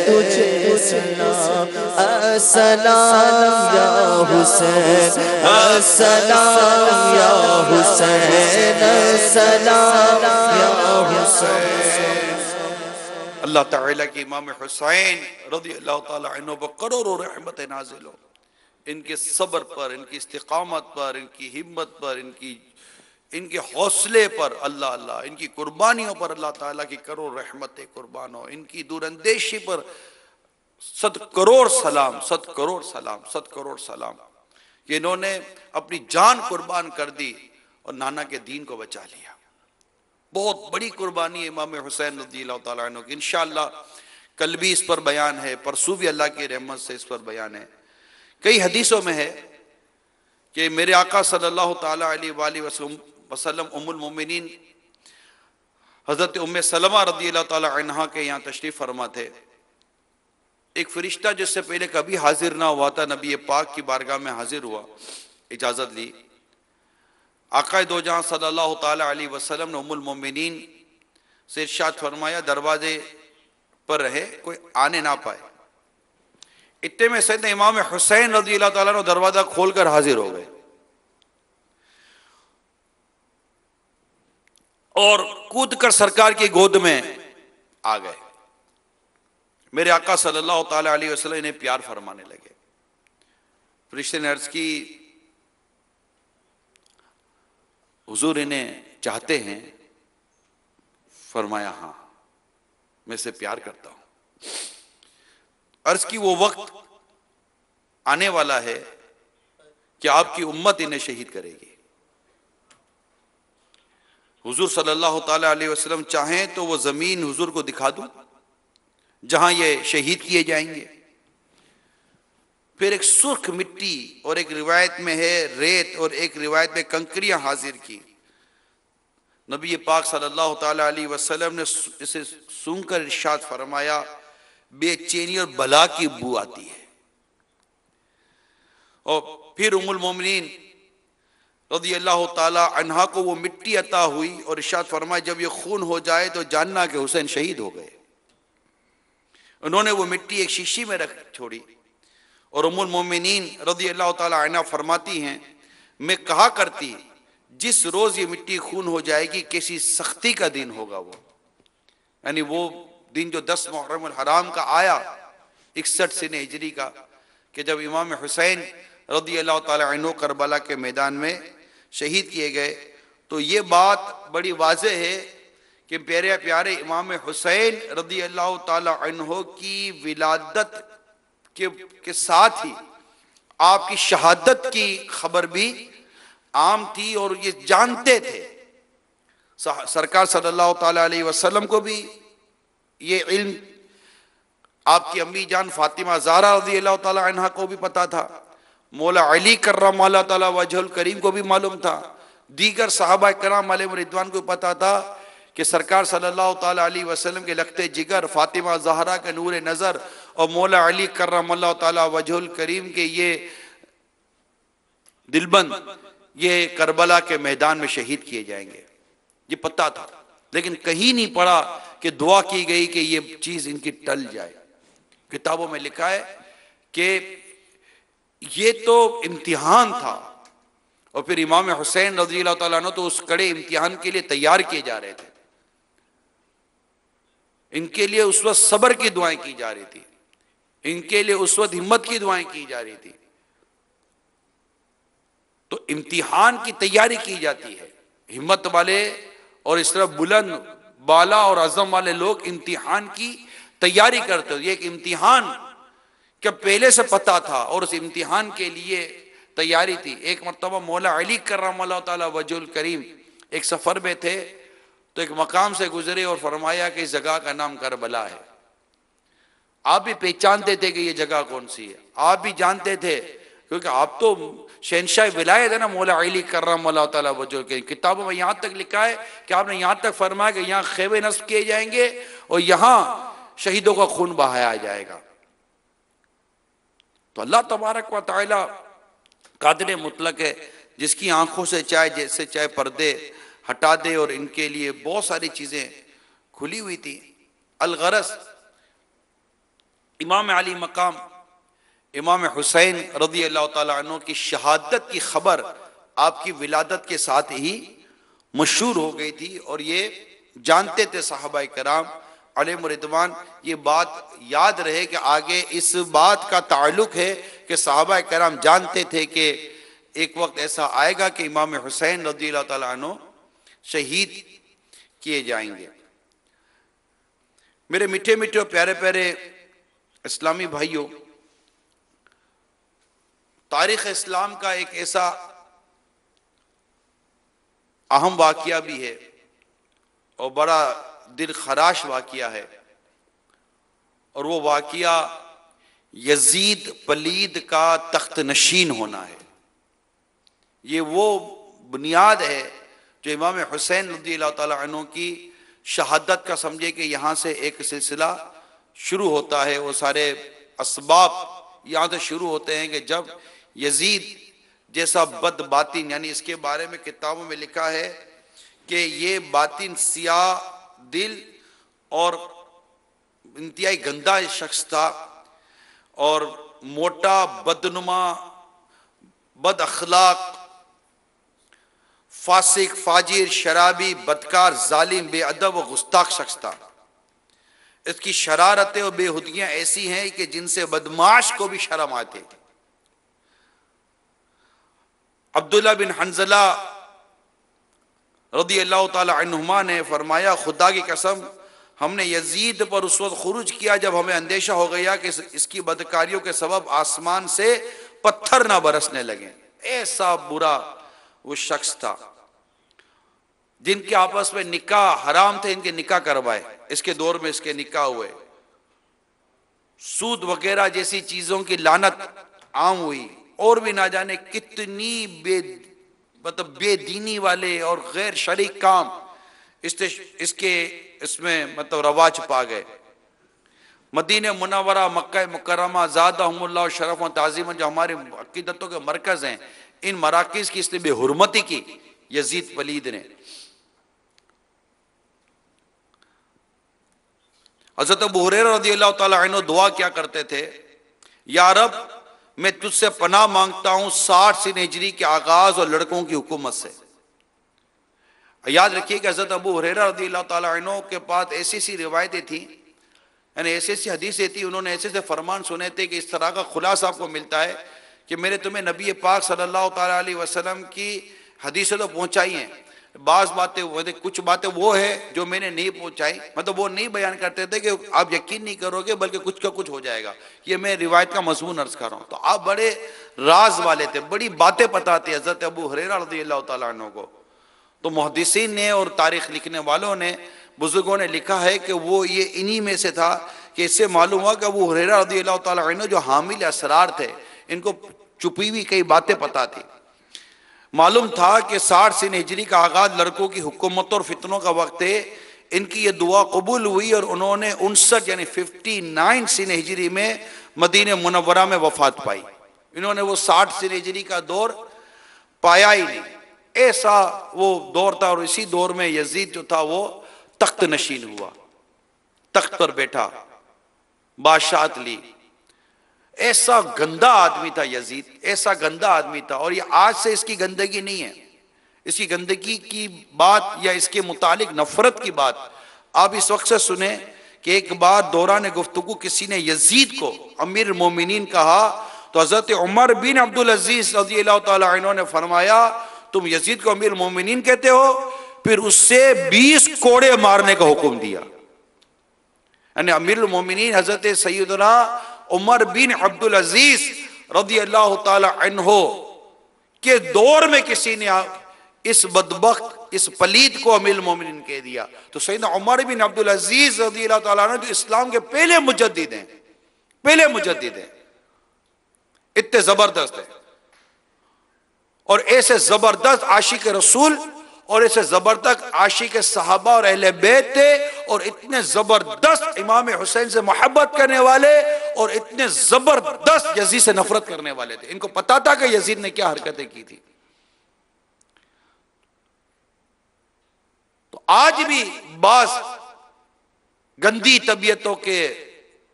تجھے سلام، السلام یا حسین، السلام یا حسین، السلام یا حسین۔ اللہ تعالیٰ کی امام حسین رضی اللہ تعالیٰ عنہ پر کروڑوں رحمت نازل ہو، ان کے صبر پر، ان کی استقامت پر، ان کی ہمت پر، ان کے حوصلے پر اللہ اللہ، ان کی قربانیوں پر اللہ تعالیٰ کی کروڑ رحمتیں قربان ہو، ان کی دور اندیشی پر 100 کروڑ سلام، 100 کروڑ سلام، 100 کروڑ سلام کہ انہوں نے اپنی جان قربان کر دی اور نانا کے دین کو بچا لیا۔ بہت بڑی قربانی ہے امام حسین رضی اللہ تعالیٰ عنہ کی۔ انشاءاللہ کل بھی اس پر بیان ہے، پرسوں بھی اللہ کی رحمت سے اس پر بیان ہے۔ کئی حدیثوں میں ہے کہ میرے آقا صلی اللہ تعالیٰ علیہ وآلہ وسلم ام المومنین حضرت ام سلمہ رضی اللہ تعالیٰ عنہ کے یہاں تشریف فرما تھے۔ ایک فرشتہ جس سے پہلے کبھی حاضر نہ ہوا تھا نبی پاک کی بارگاہ میں حاضر ہوا، اجازت لی آقا دو جہاں صلی اللہ تعالی علیہ وسلم نے ام المومنین سے ارشاد فرمایا دروازے پر رہے، کوئی آنے نہ پائے۔ اتنے میں سیدنا امام حسین رضی اللہ تعالیٰ عنہ دروازہ کھول کر حاضر ہو گئے اور کود کر سرکار کی گود میں آ گئے۔ میرے آقا صلی اللہ تعالی علیہ وسلم انہیں پیار فرمانے لگے۔ فرشتے نے عرض کی حضور انہیں چاہتے ہیں؟ فرمایا ہاں، میں اسے پیار کرتا ہوں۔ عرض کی وہ وقت آنے والا ہے کہ آپ کی امت انہیں شہید کرے گی۔ حضور صلی اللہ تعالی علیہ وسلم چاہیں تو وہ زمین حضور کو دکھا دوں جہاں یہ شہید کیے جائیں گے۔ پھر ایک سرخ مٹی، اور ایک روایت میں ہے ریت، اور ایک روایت میں کنکریاں حاضر کی۔ نبی پاک صلی اللہ تعالی علیہ وسلم نے اسے سونگھ کر ارشاد فرمایا بے چینی اور بلا کی بو آتی ہے۔ اور پھر ام المومنین رضی اللہ تعالی عنہا کو وہ مٹی عطا ہوئی اور ارشاد فرمایا جب یہ خون ہو جائے تو جاننا کہ حسین شہید ہو گئے۔ انہوں نے وہ مٹی ایک شیشی میں رکھ چھوڑی، اور ام المومنین رضی اللہ تعالی عنہا فرماتی ہیں میں کہا کرتی جس روز یہ مٹی خون ہو جائے گی کیسی سختی کا دن ہوگا وہ، یعنی وہ دن جو 10 محرم الحرام کا آیا 61 سن ہجری کا، کہ جب امام حسین رضی اللہ تعالی عنہ کربلا کے میدان میں شہید کیے گئے۔ تو یہ بات بڑی واضح ہے کہ پیارے پیارے امام حسین رضی اللہ تعالی عنہ کی ولادت کے ساتھ ہی آپ کی شہادت کی خبر بھی عام تھی، اور یہ جانتے تھے سرکار صلی اللہ تعالی علیہ وسلم کو بھی یہ علم، آپ کی امی جان فاطمہ زہرا رضی اللہ تعالی عنہ کو بھی پتا تھا، مولا علی کرم اللہ تعالی وجہ الکریم کو بھی معلوم تھا، دیگر صحابہ کرام علیہ رضوان کو پتا تھا کہ سرکار صلی اللہ تعالی علیہ وسلم کے لختے جگر، فاطمہ زہرا کے نور نظر، اور مولا علی کرم اللہ تعالی وجہ الکریم کے یہ دلبند یہ کربلا کے میدان میں شہید کیے جائیں گے، یہ پتا تھا، لیکن کہیں نہیں پڑا کہ دعا کی گئی کہ یہ چیز ان کی ٹل جائے۔ کتابوں میں لکھا ہے کہ یہ تو امتحان تھا، اور پھر امام حسین رضی اللہ تعالیٰ عنہ تو اس کڑے امتحان کے لیے تیار کیے جا رہے تھے، ان کے لیے اس وقت صبر کی دعائیں کی جا رہی تھی، ان کے لیے اس وقت ہمت کی دعائیں کی جا رہی تھی۔ تو امتحان کی تیاری کی جاتی ہے، ہمت والے اور اس طرح بلند بالا اور عزم والے لوگ امتحان کی تیاری کرتے ہیں۔ یہ ایک امتحان کہ پہلے سے پتا تھا اور اس امتحان کے لیے تیاری تھی۔ ایک مرتبہ مولا علی کرم اللہ تعالی وجہ الکریم ایک سفر میں تھے تو ایک مقام سے گزرے اور فرمایا کہ اس جگہ کا نام کربلا ہے۔ آپ بھی پہچانتے تھے کہ یہ جگہ کون سی ہے، آپ بھی جانتے تھے کیونکہ آپ تو شہنشاہ ولایت ہے نا مولا علی کرم اللہ تعالی وجہ الکریم۔ کتابوں میں یہاں تک لکھا ہے کہ آپ نے یہاں تک فرمایا کہ یہاں خیمے نصب کیے جائیں گے اور یہاں شہیدوں کا خون بہایا جائے گا۔ تو اللہ تبارک و تعالی قادر مطلق ہے، جس کی آنکھوں سے چاہے جیسے چاہے پردے ہٹا دے، اور ان کے لیے بہت ساری چیزیں کھلی ہوئی تھی۔ الغرض امام علی مقام امام حسین رضی اللہ تعالیٰ عنہ کی شہادت کی خبر آپ کی ولادت کے ساتھ ہی مشہور ہو گئی تھی، اور یہ جانتے تھے صحابہ کرام علیہم رضوان۔ یہ بات یاد رہے کہ آگے اس بات کا تعلق ہے کہ صحابہ کرام جانتے تھے کہ ایک وقت ایسا آئے گا کہ امام حسین رضی اللہ تعالیٰ عنہ شہید کیے جائیں گے۔ میرے میٹھے میٹھے اور پیارے پیارے اسلامی بھائیوں، تاریخ اسلام کا ایک ایسا اہم واقعہ بھی ہے اور بڑا دل خراش واقعہ ہے، اور وہ واقعہ یزید پلید کا تخت نشین ہونا ہے۔ یہ وہ بنیاد ہے جو امام حسین رضی اللہ تعالیٰ عنہ کی شہادت کا سمجھے کہ یہاں سے ایک سلسلہ شروع ہوتا ہے۔ وہ سارے اسباب یہاں سے شروع ہوتے ہیں کہ جب یزید جیسا بد باطن، یعنی اس کے بارے میں کتابوں میں لکھا ہے کہ یہ باطن سیاہ دل اور انتہائی گندا شخص تھا، اور موٹا، بدنما، بد اخلاق، فاسق، فاجر، شرابی، بدکار، ظالم، بے ادب و گستاخ شخص تھا۔ اس کی شرارتیں اور بے ہدیاں ایسی ہیں کہ جن سے بدمعاش کو بھی شرم آتی۔ عبداللہ بن حنظلہ رضی اللہ تعالی عنہما نے فرمایا، خدا کی قسم ہم نے یزید پر اس وقت خروج کیا جب ہمیں اندیشہ ہو گیا کہ اس کی بدکاریوں کے سبب آسمان سے پتھر نہ برسنے لگیں۔ ایسا برا وہ شخص تھا۔ جن کے آپس میں نکاح حرام تھے ان کے نکاح کروائے، اس کے دور میں اس کے نکاح ہوئے۔ سود وغیرہ جیسی چیزوں کی لعنت عام ہوئی، اور بھی نہ جانے کتنی بے دینی والے اور غیر شرعی کام اس میں رواج پا گئے۔ مدینہ منورہ، مکہ مکرمہ، زادہم اللہ شرف و تعظیما، جو ہمارے عقیدتوں کے مرکز ہیں، ان مراکز کی اس نے بے حرمتی کی یزید پلید نے۔ حضرت ابو ہریرہ رضی اللہ تعالی عنہ دعا کیا کرتے تھے، یا رب میں تجھ سے پناہ مانگتا ہوں 60 سن ہجری کے آغاز اور لڑکوں کی حکومت سے۔ یاد رکھیے کہ حضرت ابو ہریرہ رضی اللہ تعالی عنہ کے پاس ایسی سی روایتیں تھیں، یعنی ایسی سی حدیثیں تھیں، انہوں نے ایسے سے فرمان سنے تھے کہ اس طرح کا خلاصہ آپ کو ملتا ہے کہ میں نے تمہیں نبی پاک صلی اللہ تعالی علیہ وسلم کی حدیثیں تو پہنچائی ہیں، بعض باتیں کچھ باتیں وہ ہے جو میں نے نہیں پہنچائی، وہ نہیں بیان کرتے تھے کہ آپ یقین نہیں کرو گے بلکہ کچھ کا کچھ ہو جائے گا، یہ میں روایت کا مضمون عرض کر رہا ہوں۔ تو آپ بڑے راز والے تھے، بڑی باتیں پتہ تھے حضرت ابو ہریرہ رضی اللہ تعالیٰ عنہ کو۔ تو محدثین نے اور تاریخ لکھنے والوں نے، بزرگوں نے لکھا ہے کہ وہ یہ انہی میں سے تھا کہ اس سے معلوم ہوا کہ ابو ہریرہ رضی اللہ تعالیٰ عنہ جو حامل اسرار تھے، ان کو چھپی ہوئی کئی باتیں پتہ تھی۔ معلوم تھا کہ 60 سن ہجری کا آغاز لڑکوں کی حکومت اور فتنوں کا وقت ہے۔ ان کی یہ دعا قبول ہوئی اور انہوں نے 59 یعنی 59 سن ہجری میں مدینہ منورہ میں وفات پائی۔ انہوں نے وہ 60 سن ہجری کا دور پایا ہی نہیں، ایسا وہ دور تھا۔ اور اسی دور میں یزید جو تھا وہ تخت نشین ہوا، تخت پر بیٹھا، بادشاہت لی۔ ایسا گندا آدمی تھا یزید، ایسا گندا آدمی تھا، اور یہ آج سے اس کی گندگی نہیں ہے، اس کی گندگی کی بات یا اس کے متعلق نفرت کی بات آپ اس وقت سے سنیں کہ ایک بار دوران گفتگو کسی نے یزید کو امیر المومنین کہا تو حضرت عمر بن عبدالعزیز رضی اللہ تعالیٰ عنہ نے فرمایا، تم یزید کو امیر المومنین کہتے ہو؟ پھر اس سے 20 کوڑے مارنے کا حکم دیا۔ یعنی امیر المومنین حضرت سیدنا عمر بن عبدالعزیز رضی اللہ تعالی عنہ کے دور میں کسی نے اس بدبخت، اس پلید کو امیر المومنین کہہ دیا، تو سیدنا عمر بن عبدالعزیز رضی اللہ تعالیٰ عنہ جو اسلام کے پہلے مجدد ہیں، اتنے زبردست ہیں، اور ایسے زبردست عاشق رسول اور ایسے زبردست عاشق صحابہ اور اہل بیت تھے، اور اتنے زبردست امام حسین سے محبت کرنے والے اور اتنے زبردست یزید سے نفرت کرنے والے تھے۔ ان کو پتا تھا کہ یزید نے کیا حرکتیں کی تھی۔ تو آج بھی بعض گندی طبیعتوں کے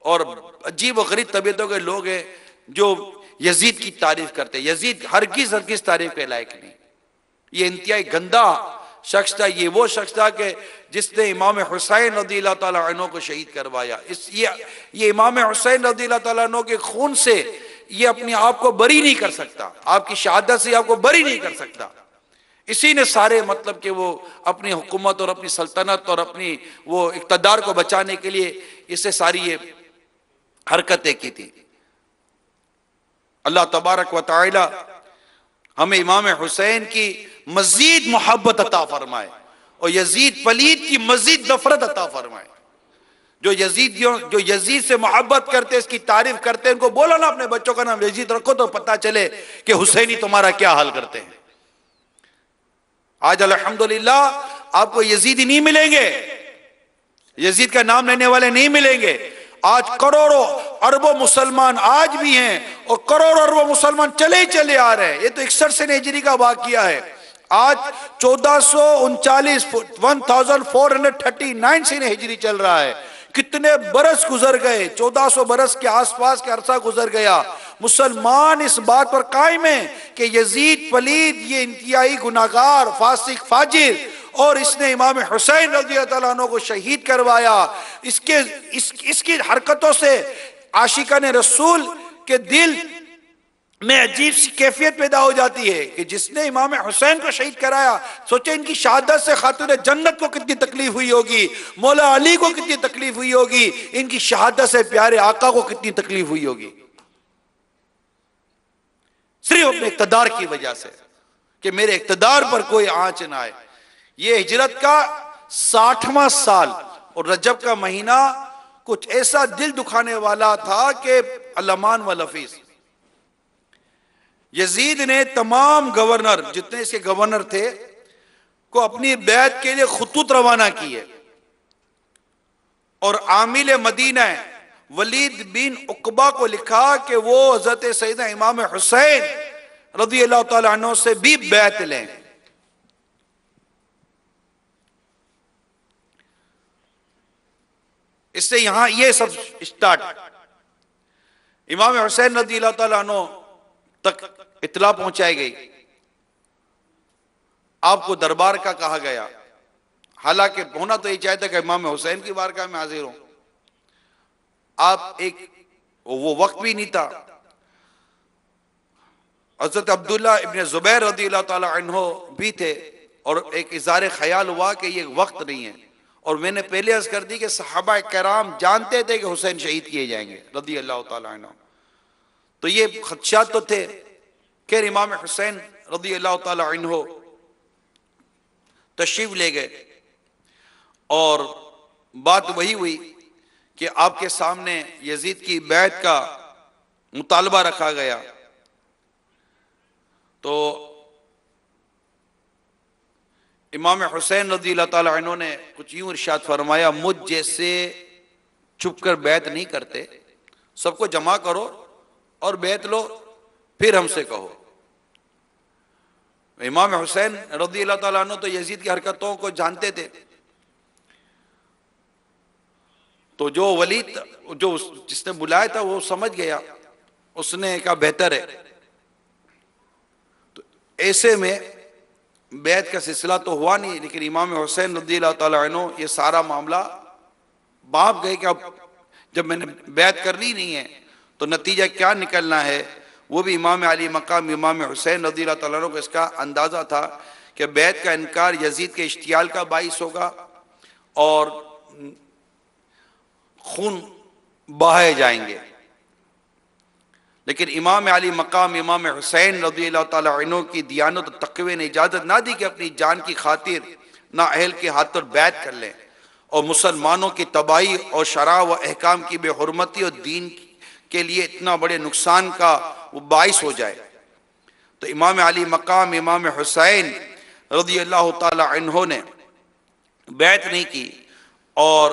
اور عجیب و غریب طبیعتوں کے لوگ ہیں جو یزید کی تعریف کرتے ہیں۔ یزید ہرگز تعریف کے لائق نہیں، یہ انتہائی گندا شخص تھا۔ یہ وہ شخص تھا کہ جس نے امام حسین رضی اللہ تعالیٰ عنہ کو شہید کروایا۔ یہ امام حسین رضی اللہ تعالیٰ عنہ کے خون سے یہ اپنے آپ کو بری نہیں کر سکتا، آپ کی شہادت سے آپ کو بری نہیں کر سکتا۔ اسی نے سارے کہ وہ اپنی حکومت اور اپنی سلطنت اور اپنی وہ اقتدار کو بچانے کے لیے اسے ساری یہ حرکتیں کی تھی۔ اللہ تبارک و تعالی ہمیں امام حسین کی مزید محبت عطا فرمائے اور یزید پلید کی مزید نفرت عطا فرمائے۔ جو یزید سے محبت کرتے، اس کی تعریف کرتے، ان کو بولو نا اپنے بچوں کا نام یزید رکھو تو پتہ چلے کہ حسینی تمہارا کیا حال کرتے ہیں۔ آج الحمدللہ آپ کو یزیدی نہیں ملیں گے، یزید کا نام لینے والے نہیں ملیں گے۔ آج کروڑوں اربوں مسلمان آج بھی ہیں اور کروڑ اربوں مسلمان چلے ہی چلے آ رہے ہیں. یہ تو 61 سے ہجری کا واقعہ ہے. آج 1439 1439 سے ہجری چل رہا ہے. کتنے برس گزر گئے، 1400 برس کے آس پاس کے عرصہ گزر گیا. مسلمان اس بات پر قائم ہیں کہ یزید پلید، یہ انتہائی گناہگار، فاسق، فاجر، اور اس نے امام حسین رضی اللہ عنہ کو شہید کروایا. اس کی حرکتوں سے عاشقان رسول کے دل میں عجیب سی کیفیت پیدا ہو جاتی ہے کہ جس نے امام حسین کو شہید کرایا، سوچیں ان کی شہادت سے خاتون جنت کو کتنی تکلیف ہوئی ہوگی، مولا علی کو کتنی تکلیف ہوئی ہوگی، ان کی شہادت سے پیارے آقا کو کتنی تکلیف ہوئی ہوگی، صرف اپنے اقتدار کی وجہ سے کہ میرے اقتدار پر کوئی آنچ نہ آئے. یہ ہجرت کا 60واں سال اور رجب کا مہینہ کچھ ایسا دل دکھانے والا تھا کہ الامان و لفیظ. یزید نے تمام گورنر، جتنے اس کے گورنر تھے، کو اپنی بیعت کے لیے خطوط روانہ کیے، اور عامل مدینہ ولید بن عقبہ کو لکھا کہ وہ حضرت سیدنا امام حسین رضی اللہ تعالیٰ عنہ سے بھی بیعت لیں. اس سے یہاں یہ سب اسٹارٹ. امام حسین رضی اللہ تعالیٰ عنہ تک اطلاع پہنچائی گئی، آپ کو دربار کا کہا گیا، حالانکہ ہونا تو یہ چاہتا کہ امام حسین کی بارگاہ میں حاضر ہوں. آپ وہ وقت بھی نہیں تھا. حضرت عبداللہ ابن زبیر رضی اللہ تعالیٰ عنہ بھی تھے، اور ایک اظہار خیال ہوا کہ یہ وقت نہیں ہے. اور میں نے پہلے عرض کر دی کہ صحابہ کرام جانتے تھے کہ حسین شہید کیے جائیں گے رضی اللہ تعالیٰ عنہ، تو یہ خدشات تو تھے. خیر امام حسین رضی اللہ تعالیٰ عنہ تشریف لے گئے، اور بات وہی ہوئی کہ آپ کے سامنے یزید کی بیعت کا مطالبہ رکھا گیا. تو امام حسین رضی اللہ تعالیٰ عنہ نے کچھ یوں ارشاد فرمایا، مجھ جیسے چھپ کر بیعت نہیں کرتے، سب کو جمع کرو اور بیعت لو، پھر ہم سے کہو. امام حسین رضی اللہ تعالیٰ عنہ تو یزید کی حرکتوں کو جانتے تھے، تو جو ولید جس نے بلایا تھا وہ سمجھ گیا، اس نے کہا بہتر ہے. تو ایسے میں بیعت کا سلسلہ تو ہوا نہیں، لیکن امام حسین رضی اللہ تعالیٰ عنہ یہ سارا معاملہ باپ گئے کہ اب جب میں نے بیعت کرنی نہیں ہے تو نتیجہ کیا نکلنا ہے. وہ بھی امام علی مقام امام حسین رضی اللہ تعالیٰ عنہ کو اس کا اندازہ تھا کہ بیعت کا انکار یزید کے اشتعال کا باعث ہوگا اور خون بہائے جائیں گے. لیکن امام علی مقام امام حسین رضی اللہ تعالیٰ عنہ کی دیانت و تقوی نے اجازت نہ دی کہ اپنی جان کی خاطر نااہل کے ہاتھ پر بیعت کر لیں اور مسلمانوں کی تباہی اور شرع و احکام کی بے حرمتی اور دین کے لیے اتنا بڑے نقصان کا وہ باعث ہو جائے. تو امام علی مقام امام حسین رضی اللہ تعالیٰ عنہ نے بیعت نہیں کی، اور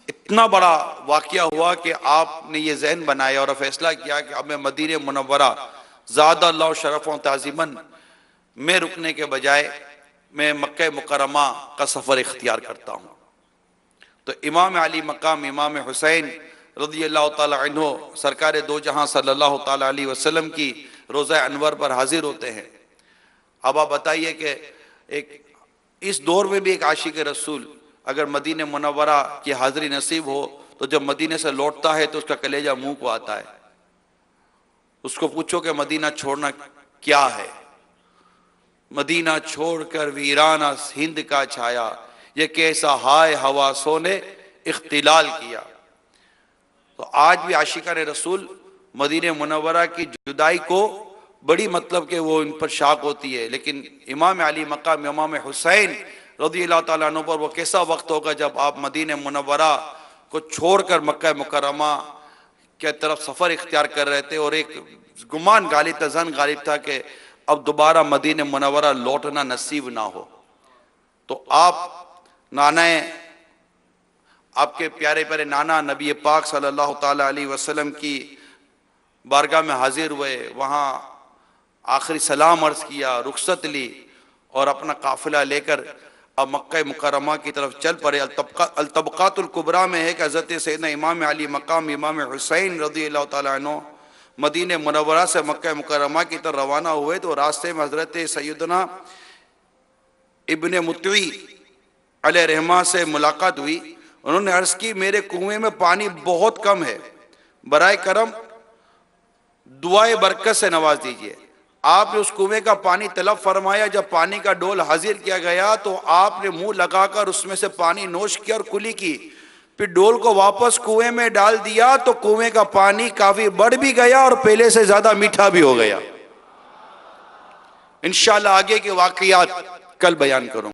اتنا بڑا واقعہ ہوا کہ آپ نے یہ ذہن بنایا اور فیصلہ کیا کہ اب میں مدینہ منورہ زادہ اللہ شرف و تعظیماً میں رکنے کے بجائے میں مکہ مکرمہ کا سفر اختیار کرتا ہوں. تو امام علی مقام امام حسین رضی اللہ تعالی عنہ سرکار دو جہاں صلی اللہ تعالی علیہ وسلم کی روضہ انور پر حاضر ہوتے ہیں. اب آپ بتائیے کہ اس دور میں بھی ایک عاشق رسول اگر مدینہ منورہ کی حاضری نصیب ہو تو جب مدینہ سے لوٹتا ہے تو اس کا کلیجہ منہ کو آتا ہے. اس کو پوچھو کہ مدینہ چھوڑنا کیا ہے. مدینہ چھوڑ کر ویرانہ ہند کا چھایا، یہ کیسا ہائے حواسوں نے اختلال کیا. تو آج بھی عاشقان رسول مدینہ منورہ کی جدائی کو بڑی مطلب کہ وہ ان پر شاق ہوتی ہے، لیکن امام علی مقام امام حسین رضی اللہ تعالیٰ عنہ پر وہ کیسا وقت ہوگا جب آپ مدینہ منورہ کو چھوڑ کر مکہ مکرمہ کے طرف سفر اختیار کر رہے تھے، اور ایک گمان غالب تھا، ظن غالب تھا کہ اب دوبارہ مدینہ منورہ لوٹنا نصیب نہ ہو. تو آپ نانائے آپ کے پیارے پیارے نانا نبی پاک صلی اللہ تعالیٰ علیہ وسلم کی بارگاہ میں حاضر ہوئے، وہاں آخری سلام عرض کیا، رخصت لی اور اپنا قافلہ لے کر اب مکہ مکرمہ کی طرف چل پڑے۔ الطبقات الکبریٰ میں ہے کہ حضرت سیدنا امام علی مقام امام حسین رضی اللہ تعالیٰ عنہ مدینہ منورہ سے مکہ مکرمہ کی طرف روانہ ہوئے تو راستے میں حضرت سیدنا ابن مطوی علیہ رحمہ سے ملاقات ہوئی۔ انہوں نے عرض کی میرے کنویں میں پانی بہت کم ہے، برائے کرم دعائے برکت سے نواز دیجئے۔ آپ نے اس کنویں کا پانی طلب فرمایا، جب پانی کا ڈول حاضر کیا گیا تو آپ نے منہ لگا کر اس میں سے پانی نوش کیا اور کلی کی، پھر ڈول کو واپس کنویں میں ڈال دیا تو کنویں کا پانی کافی بڑھ بھی گیا اور پہلے سے زیادہ میٹھا بھی ہو گیا۔ انشاءاللہ آگے کے واقعات کل بیان کروں۔